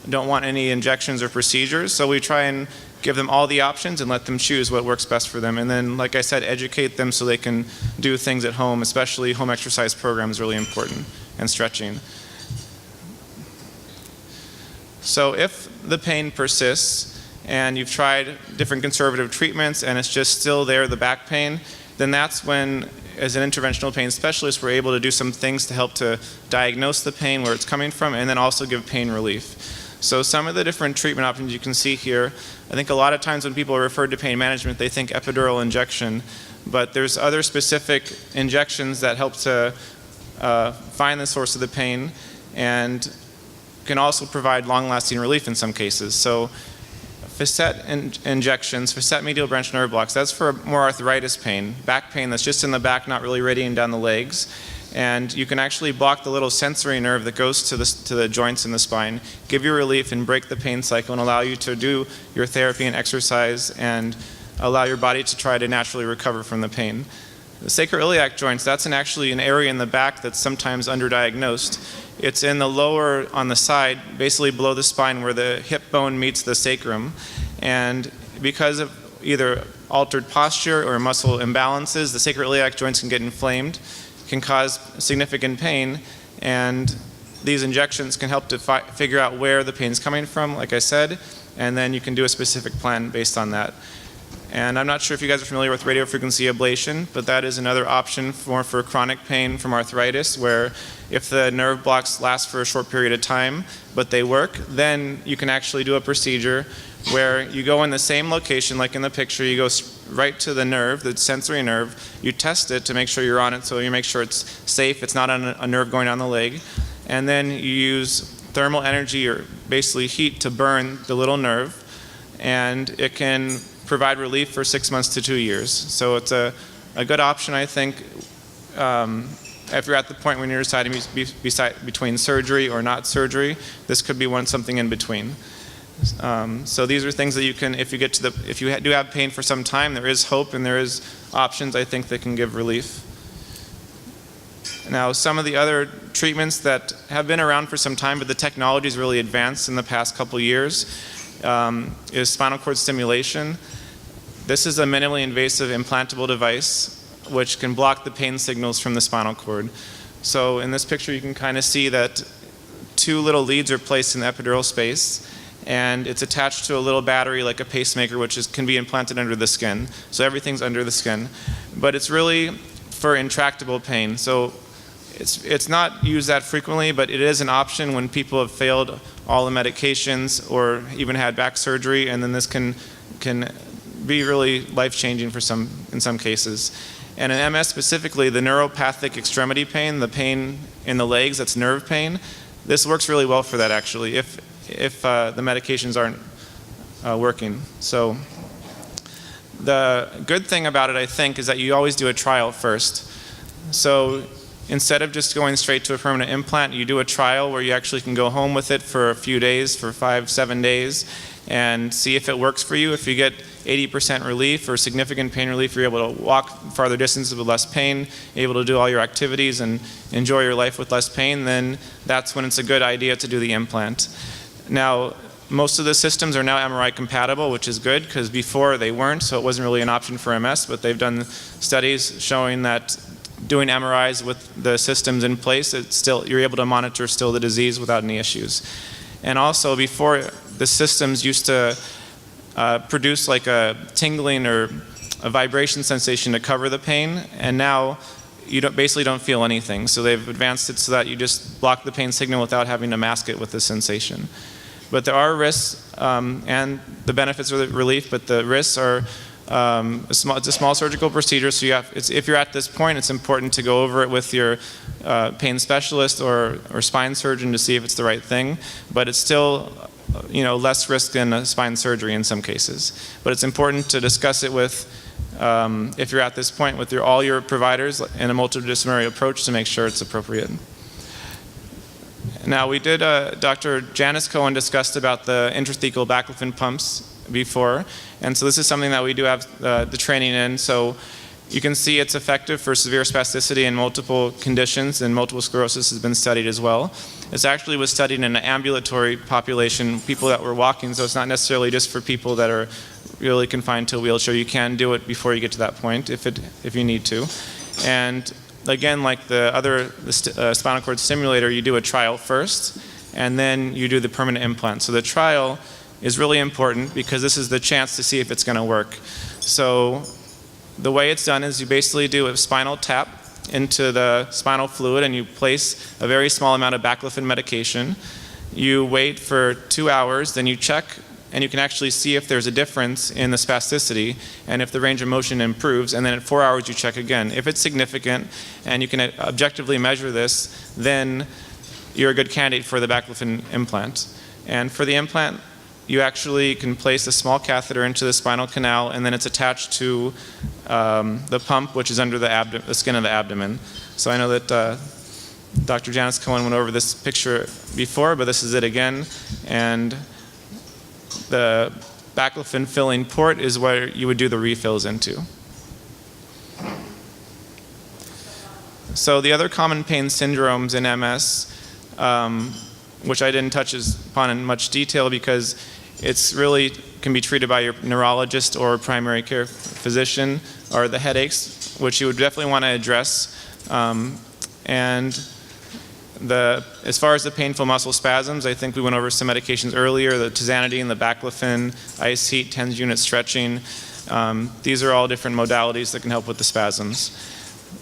don't want any injections or procedures, so we try and give them all the options and let them choose what works best for them. And then, like I said, educate them so they can do things at home, especially home exercise programs is really important, and stretching. So if the pain persists and you've tried different conservative treatments and it's just still there, the back pain, then that's when, as an interventional pain specialist, we're able to do some things to help to diagnose the pain, where it's coming from, and then also give pain relief. So some of the different treatment options you can see here, I think a lot of times when people are referred to pain management, they think epidural injection, but there's other specific injections that help to find the source of the pain and can also provide long-lasting relief in some cases. So facet injections, facet medial branch nerve blocks, that's for more arthritis pain, back pain that's just in the back, not really radiating down the legs. And you can actually block the little sensory nerve that goes to the joints in the spine, give you relief and break the pain cycle and allow you to do your therapy and exercise and allow your body to try to naturally recover from the pain. The sacroiliac joints, that's actually an area in the back that's sometimes underdiagnosed. It's in the lower, on the side, basically below the spine where the hip bone meets the sacrum. And because of either altered posture or muscle imbalances, the sacroiliac joints can get inflamed, can cause significant pain, and these injections can help to figure out where the pain is coming from, like I said, and then you can do a specific plan based on that. And I'm not sure if you guys are familiar with radiofrequency ablation, but that is another option for chronic pain from arthritis, where if the nerve blocks last for a short period of time, but they work, then you can actually do a procedure where you go in the same location, like in the picture, you go right to the nerve, the sensory nerve, you test it to make sure you're on it, so you make sure it's safe, it's not on a nerve going down the leg, and then you use thermal energy or basically heat to burn the little nerve, and it can provide relief for 6 months to 2 years. So it's a good option, I think, if you're at the point when you're deciding between surgery or not surgery. This could be something in between. So these are things that you can, if you do have pain for some time, there is hope and there is options, I think, that can give relief. Now, some of the other treatments that have been around for some time, but the technology has really advanced in the past couple years, is spinal cord stimulation. This is a minimally invasive implantable device which can block the pain signals from the spinal cord. So in this picture you can kind of see that 2 little leads are placed in the epidural space, and it's attached to a little battery like a pacemaker, which can be implanted under the skin. So everything's under the skin. But it's really for intractable pain. So it's not used that frequently, but it is an option when people have failed all the medications or even had back surgery, and then this can be really life-changing in some cases. And in MS specifically, the neuropathic extremity pain, the pain in the legs, that's nerve pain, this works really well for that actually, if the medications aren't working. So the good thing about it, I think, is that you always do a trial first. So instead of just going straight to a permanent implant, you do a trial where you actually can go home with it for a few days, for 5-7 days, and see if it works for you. If you get 80% relief or significant pain relief, you're able to walk farther distances with less pain, able to do all your activities and enjoy your life with less pain, then that's when it's a good idea to do the implant. Now, most of the systems are now MRI compatible, which is good, because before they weren't, so it wasn't really an option for MS, but they've done studies showing that doing MRIs with the systems in place, you're able to monitor still the disease without any issues. And also, before, the systems used to produce like a tingling or a vibration sensation to cover the pain, and now you basically don't feel anything. So they've advanced it so that you just block the pain signal without having to mask it with the sensation. But there are risks, and the benefits are the relief, but the risks are it's a small surgical procedure, so if you're at this point, it's important to go over it with your pain specialist or spine surgeon to see if it's the right thing. But it's still less risk than a spine surgery in some cases. But it's important to discuss it with, if you're at this point, with all your providers in a multidisciplinary approach to make sure it's appropriate. Now, we did, Dr. Janice Cohen discussed about the intrathecal baclofen pumps before, and so this is something that we do have the training in. So you can see it's effective for severe spasticity in multiple conditions, and multiple sclerosis has been studied as well. It actually was studied in an ambulatory population, people that were walking, so it's not necessarily just for people that are really confined to a wheelchair. You can do it before you get to that point if you need to. And again, like the spinal cord stimulator, you do a trial first, and then you do the permanent implant. So the trial is really important because this is the chance to see if it's going to work. So the way it's done is you basically do a spinal tap into the spinal fluid, and you place a very small amount of baclofen medication. You wait for 2 hours, then you check, and you can actually see if there's a difference in the spasticity and if the range of motion improves, and then at 4 hours you check again. If it's significant and you can objectively measure this, then you're a good candidate for the baclofen implant. And for the implant, you actually can place a small catheter into the spinal canal, and then it's attached to the pump, which is under the skin of the abdomen. So I know that Dr. Janice Cohen went over this picture before, but this is it again. And the baclofen filling port is where you would do the refills into. So the other common pain syndromes in MS, which I didn't touch upon in much detail because it's really can be treated by your neurologist or primary care physician, are the headaches, which you would definitely want to address. And as far as the painful muscle spasms, I think we went over some medications earlier, the tizanidine, the baclofen, ice heat, TENS unit stretching. These are all different modalities that can help with the spasms.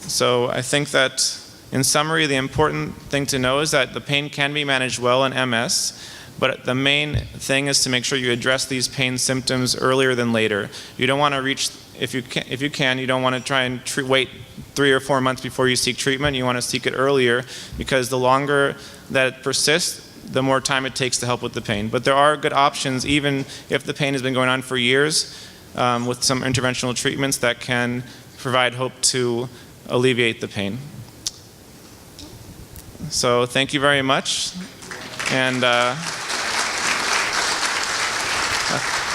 So I think that, in summary, the important thing to know is that the pain can be managed well in MS, but the main thing is to make sure you address these pain symptoms earlier than later. You don't want to reach, if you can, you don't want to try and wait 3 or 4 months before you seek treatment. You want to seek it earlier, because the longer that it persists, the more time it takes to help with the pain. But there are good options, even if the pain has been going on for years, with some interventional treatments that can provide hope to alleviate the pain. So thank you very much. And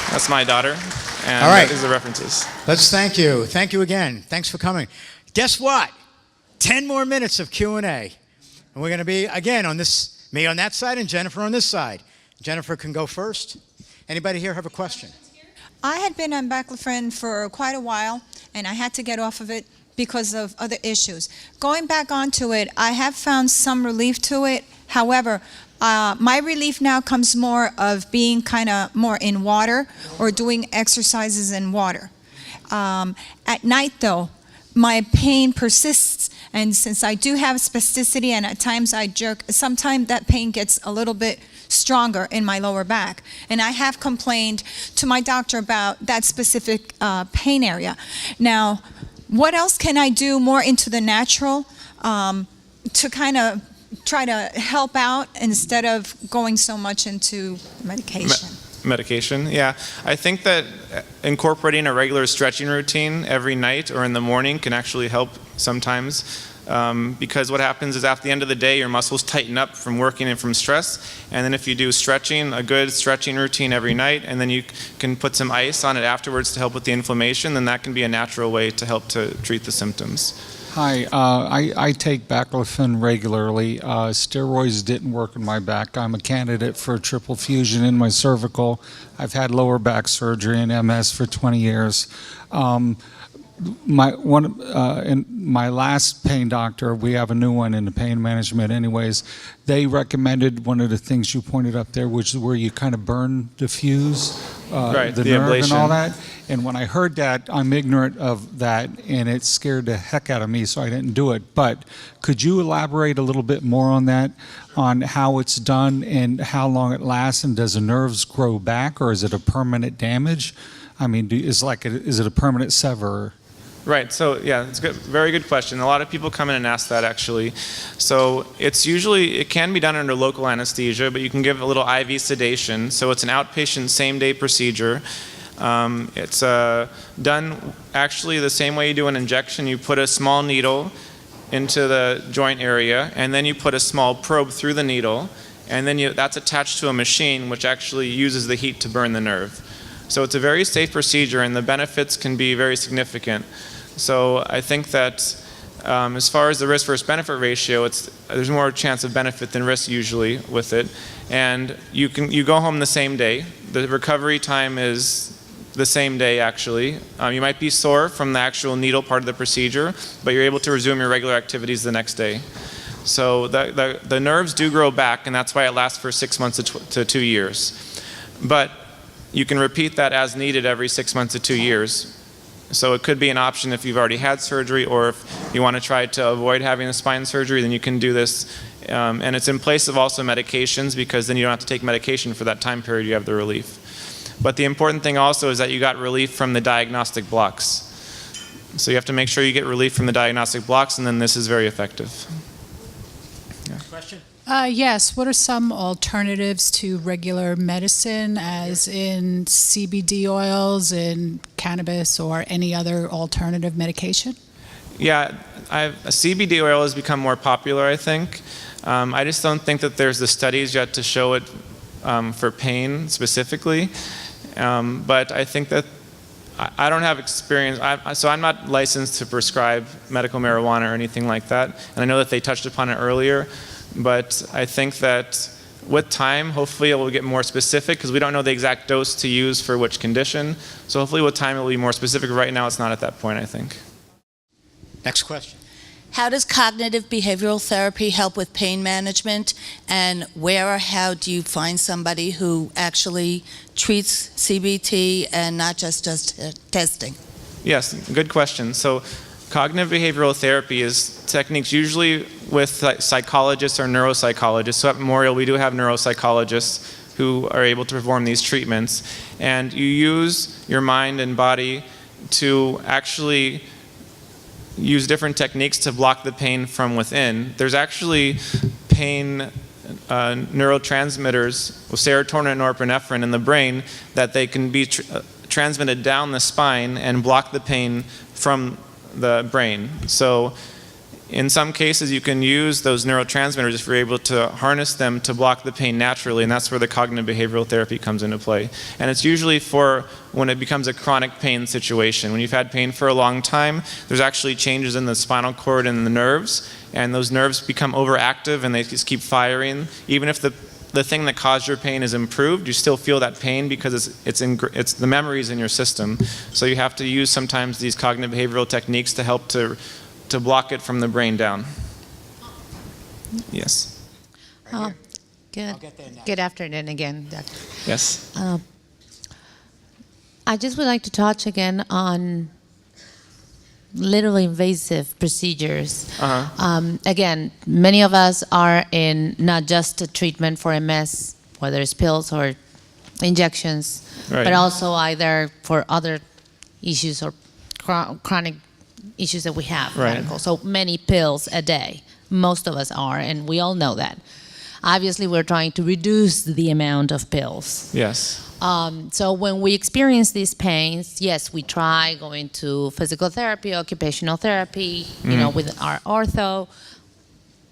that's my daughter. And all right. These are the references. Let's thank you. Thank you again. Thanks for coming. Guess what? 10 more minutes of Q&A. And we're going to be, again, me on that side and Jennifer on this side. Jennifer can go first. Anybody here have a question? I had been on baclofen for quite a while, and I had to get off of it because of other issues. Going back onto it, I have found some relief to it. However, my relief now comes more of being kind of more in water or doing exercises in water. At night, though, my pain persists, and since I do have spasticity and at times I jerk, sometimes that pain gets a little bit stronger in my lower back. And I have complained to my doctor about that specific pain area. Now, what else can I do more into the natural to kind of try to help out instead of going so much into medication? Medication, yeah. I think that incorporating a regular stretching routine every night or in the morning can actually help sometimes. Because what happens is, after the end of the day, your muscles tighten up from working and from stress. And then if you do stretching, a good stretching routine every night, and then you can put some ice on it afterwards to help with the inflammation, then that can be a natural way to help to treat the symptoms. Hi, I take baclofen regularly. Steroids didn't work in my back. I'm a candidate for triple fusion in my cervical. I've had lower back surgery and MS for 20 years. in my last pain doctor, we have a new one in the pain management anyways, they recommended one of the things you pointed up there, which is where you kind of burn the fuse, Right, the the nerve and all ablation. that. And when I heard that, I'm ignorant of that, and it scared the heck out of me, so I didn't do it. But could you elaborate a little bit more on that, on how it's done and how long it lasts, and does the nerves grow back, or is it a permanent damage? I mean, is it a permanent sever? Right, so yeah, it's a very good question. A lot of people come in and ask that actually. So it can be done under local anesthesia, but you can give a little IV sedation. So it's an outpatient same-day procedure. It's done actually the same way you do an injection. You put a small needle into the joint area, and then you put a small probe through the needle, and then that's attached to a machine which actually uses the heat to burn the nerve. So it's a very safe procedure, and the benefits can be very significant. So I think that as far as the risk versus benefit ratio, there's more chance of benefit than risk usually with it. And you go home the same day. The recovery time is the same day actually. You might be sore from the actual needle part of the procedure, but you're able to resume your regular activities the next day. So the nerves do grow back, and that's why it lasts for 6 months to 2 years. But you can repeat that as needed every 6 months to 2 years. So it could be an option if you've already had surgery, or if you want to try to avoid having a spine surgery, then you can do this. And it's in place of also medications, because then you don't have to take medication for that time period, you have the relief. But the important thing also is that you got relief from the diagnostic blocks. So you have to make sure you get relief from the diagnostic blocks, and then this is very effective. Yeah. Question? Yes. What are some alternatives to regular medicine, as in CBD oils and cannabis or any other alternative medication? Yeah, CBD oil has become more popular, I think. I just don't think that there's the studies yet to show it for pain specifically. But I think that I don't have experience, so I'm not licensed to prescribe medical marijuana or anything like that. And I know that they touched upon it earlier. But I think that with time, hopefully it will get more specific, because we don't know the exact dose to use for which condition. So hopefully with time it will be more specific. Right now it's not at that point, I think. Next question. How does cognitive behavioral therapy help with pain management, and where or how do you find somebody who actually treats CBT and not just does testing? Yes, good question. So cognitive behavioral therapy is techniques usually with psychologists or neuropsychologists. So at Memorial we do have neuropsychologists who are able to perform these treatments. And you use your mind and body to actually use different techniques to block the pain from within. There's actually pain neurotransmitters, serotonin and norepinephrine in the brain, that they can be transmitted down the spine and block the pain from the brain. So in some cases you can use those neurotransmitters if you're able to harness them to block the pain naturally, and that's where the cognitive behavioral therapy comes into play. And it's usually for when it becomes a chronic pain situation. When you've had pain for a long time, there's actually changes in the spinal cord and the nerves, and those nerves become overactive and they just keep firing. Even if the thing that caused your pain is improved, you still feel that pain because it's the memories in your system. So you have to use sometimes these cognitive behavioral techniques to help to block it from the brain down. Yes. Good afternoon again, Doctor. Yes. I just would like to touch again on little invasive procedures. Again, many of us are in not just a treatment for MS, whether it's pills or injections, Right. but also either for other issues or chronic issues that we have. Right. Medical. So many pills a day. Most of us are, and we all know that. Obviously, we're trying to reduce the amount of pills. Yes. So when we experience these pains, yes, we try going to physical therapy, occupational therapy, you know, with our ortho.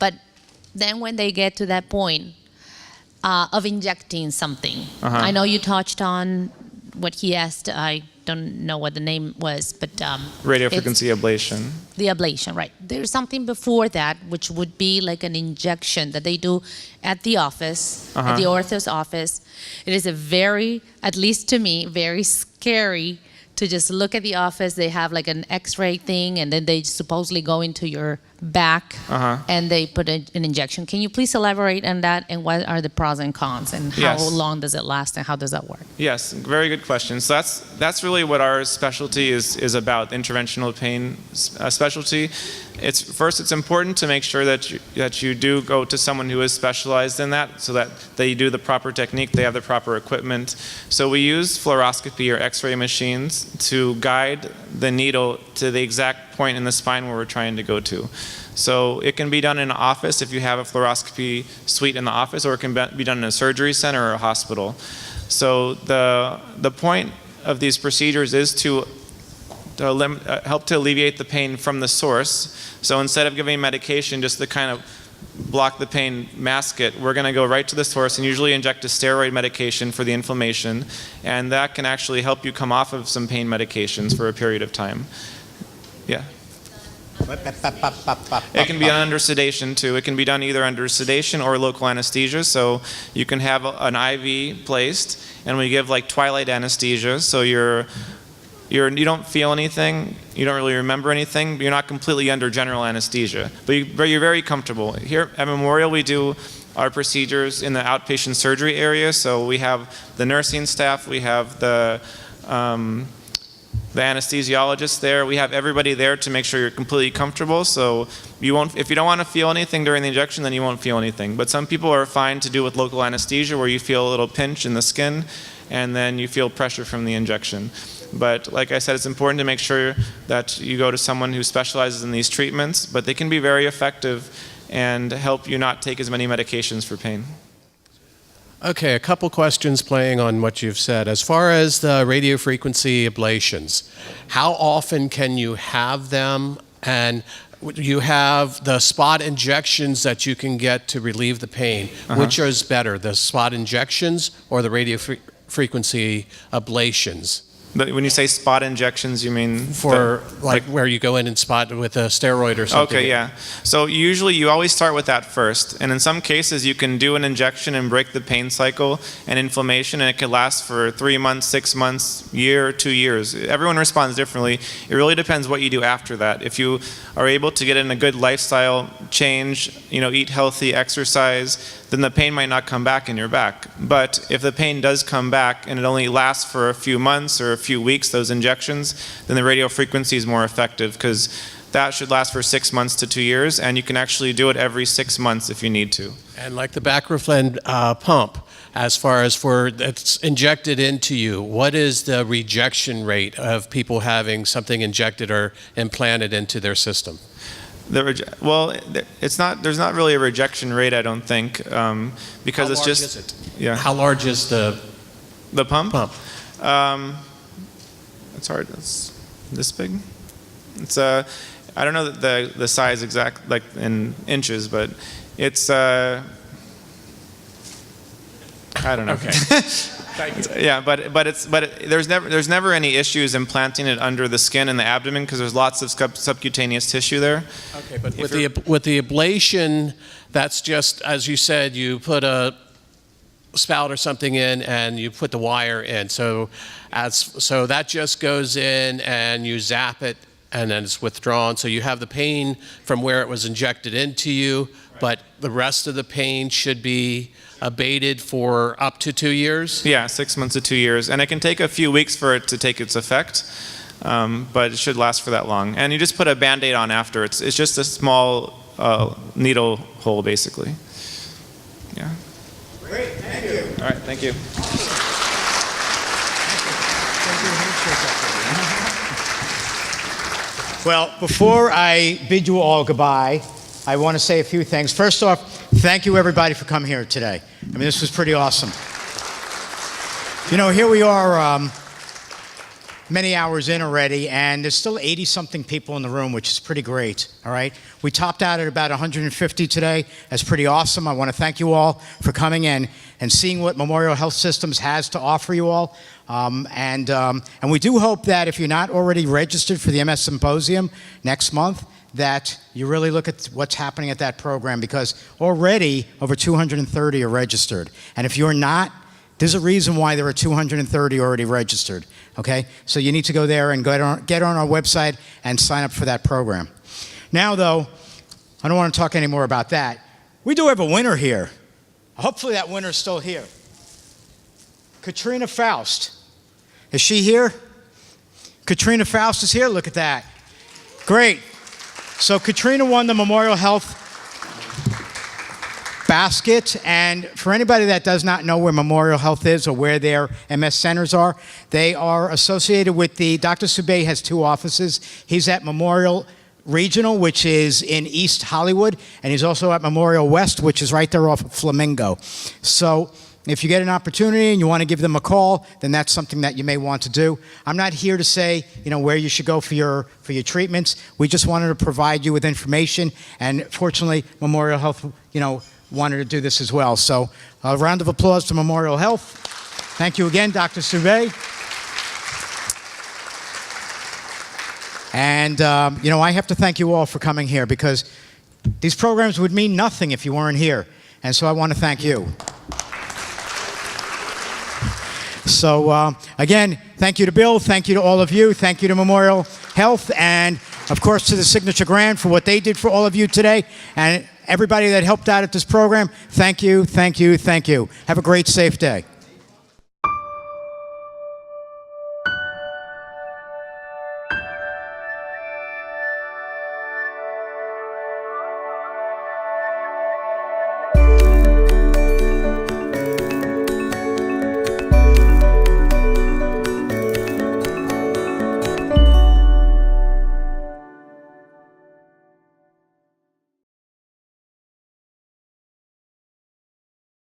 But then when they get to that point of injecting something, I know you touched on what he asked. I don't know what the name was, but Radiofrequency ablation. the ablation, right. There's something before that, which would be like an injection that they do at the office, at the ortho's office. It is a very, at least to me, very scary to just look at the office. They have like an X-ray thing, and then they supposedly go into your back and they put an injection. Can you please elaborate on that, and what are the pros and cons, and how long does it last, and how does that work? Yes, very good question. So that's really what our specialty is about, interventional pain specialty. It's important to make sure that you do go to someone who is specialized in that, so that they do the proper technique, they have the proper equipment. So we use fluoroscopy or X-ray machines to guide the needle to the exact point in the spine where we're trying to go to. So it can be done in an office if you have a fluoroscopy suite in the office, or it can be done in a surgery center or a hospital. So the point of these procedures is to help to alleviate the pain from the source. So instead of giving medication just to kind of block the pain, mask it, we're going to go right to the source and usually inject a steroid medication for the inflammation, and that can actually help you come off of some pain medications for a period of time. Yeah. It can be done under sedation too. It can be done either under sedation or local anesthesia. So you can have an IV placed, and we give like twilight anesthesia. So you don't feel anything, you don't really remember anything, but you're not completely under general anesthesia. But you're very comfortable. Here at Memorial, we do our procedures in the outpatient surgery area. So we have the nursing staff, we have the anesthesiologist there. We have everybody there to make sure you're completely comfortable. So if you don't want to feel anything during the injection, then you won't feel anything. But some people are fine to do with local anesthesia, where you feel a little pinch in the skin, and then you feel pressure from the injection. But like I said, it's important to make sure that you go to someone who specializes in these treatments, but they can be very effective and help you not take as many medications for pain. Okay, a couple questions playing on what you've said. As far as the radiofrequency ablations, how often can you have them? And you have the spot injections that you can get to relieve the pain. Which is better, the spot injections or the radiofrequency ablations? But when you say spot injections, you mean for like where you go in and spot with a steroid or something? Okay, yeah. So usually you always start with that first, and in some cases you can do an injection and break the pain cycle and inflammation, and it could last for 3 months, 6 months, year, 2 years. Everyone responds differently. It really depends what you do after that. If you are able to get in a good lifestyle change, eat healthy, exercise, then the pain might not come back in your back. But if the pain does come back and it only lasts for a few months or a few weeks, those injections, then the radiofrequency is more effective, because that should last for 6 months to 2 years, and you can actually do it every 6 months if you need to. And like the Baclofen pump, as far as it's injected into you, what is the rejection rate of people having something injected or implanted into their system? There's not really a rejection rate, I don't think, because How it's large just. Is it? Yeah. How large is the pump? Pump. It's hard. It's this big. It's I don't know the size exact, like in inches, but it's I don't know. Okay. Yeah, but there's never any issues implanting it under the skin and the abdomen, because there's lots of subcutaneous tissue there. Okay, but with the ablation, that's just, as you said, you put a spout or something in and you put the wire in. So that just goes in and you zap it and then it's withdrawn. So you have the pain from where it was injected into you, but the rest of the pain should be abated for up to 2 years? Yeah, 6 months to 2 years. And it can take a few weeks for it to take its effect, but it should last for that long. And you just put a Band-Aid on after. It's just a small needle hole, basically. Yeah. Great, thank you. All right, thank you. Well, before I bid you all goodbye, I want to say a few things. First off, thank you everybody for coming here today. I mean, this was pretty awesome. Here we are many hours in already, and there's still 80-something people in the room, which is pretty great, all right? We topped out at about 150 today. That's pretty awesome. I want to thank you all for coming in and seeing what Memorial Health Systems has to offer you all. And we do hope that if you're not already registered for the MS Symposium next month, that you really look at what's happening at that program, because already over 230 are registered. And if you're not, There's a reason why there are 230 already registered, okay? So you need to go there and get on our website and sign up for that program. Now, though, I don't want to talk any more about that. We do have a winner here. Hopefully that winner's still here. Katrina Faust. Is she here? Katrina Faust is here? Look at that. Great. So Katrina won the Memorial Health basket, and for anybody that does not know where Memorial Health is or where their MS centers are, they are associated with Dr. Subei has 2 offices. He's at Memorial Regional, which is in East Hollywood, and he's also at Memorial West, which is right there off of Flamingo. So if you get an opportunity and you want to give them a call, then that's something that you may want to do. I'm not here to say, where you should go for your treatments. We just wanted to provide you with information, and fortunately, Memorial Health, wanted to do this as well. So a round of applause to Memorial Health. Thank you again, Dr. Subei. And, I have to thank you all for coming here, because these programs would mean nothing if you weren't here. And so I want to thank you. So, again, thank you to Bill, thank you to all of you, thank you to Memorial Health, and, of course, to the Signature Grant for what they did for all of you today. And everybody that helped out at this program, thank you, thank you, thank you. Have a great, safe day.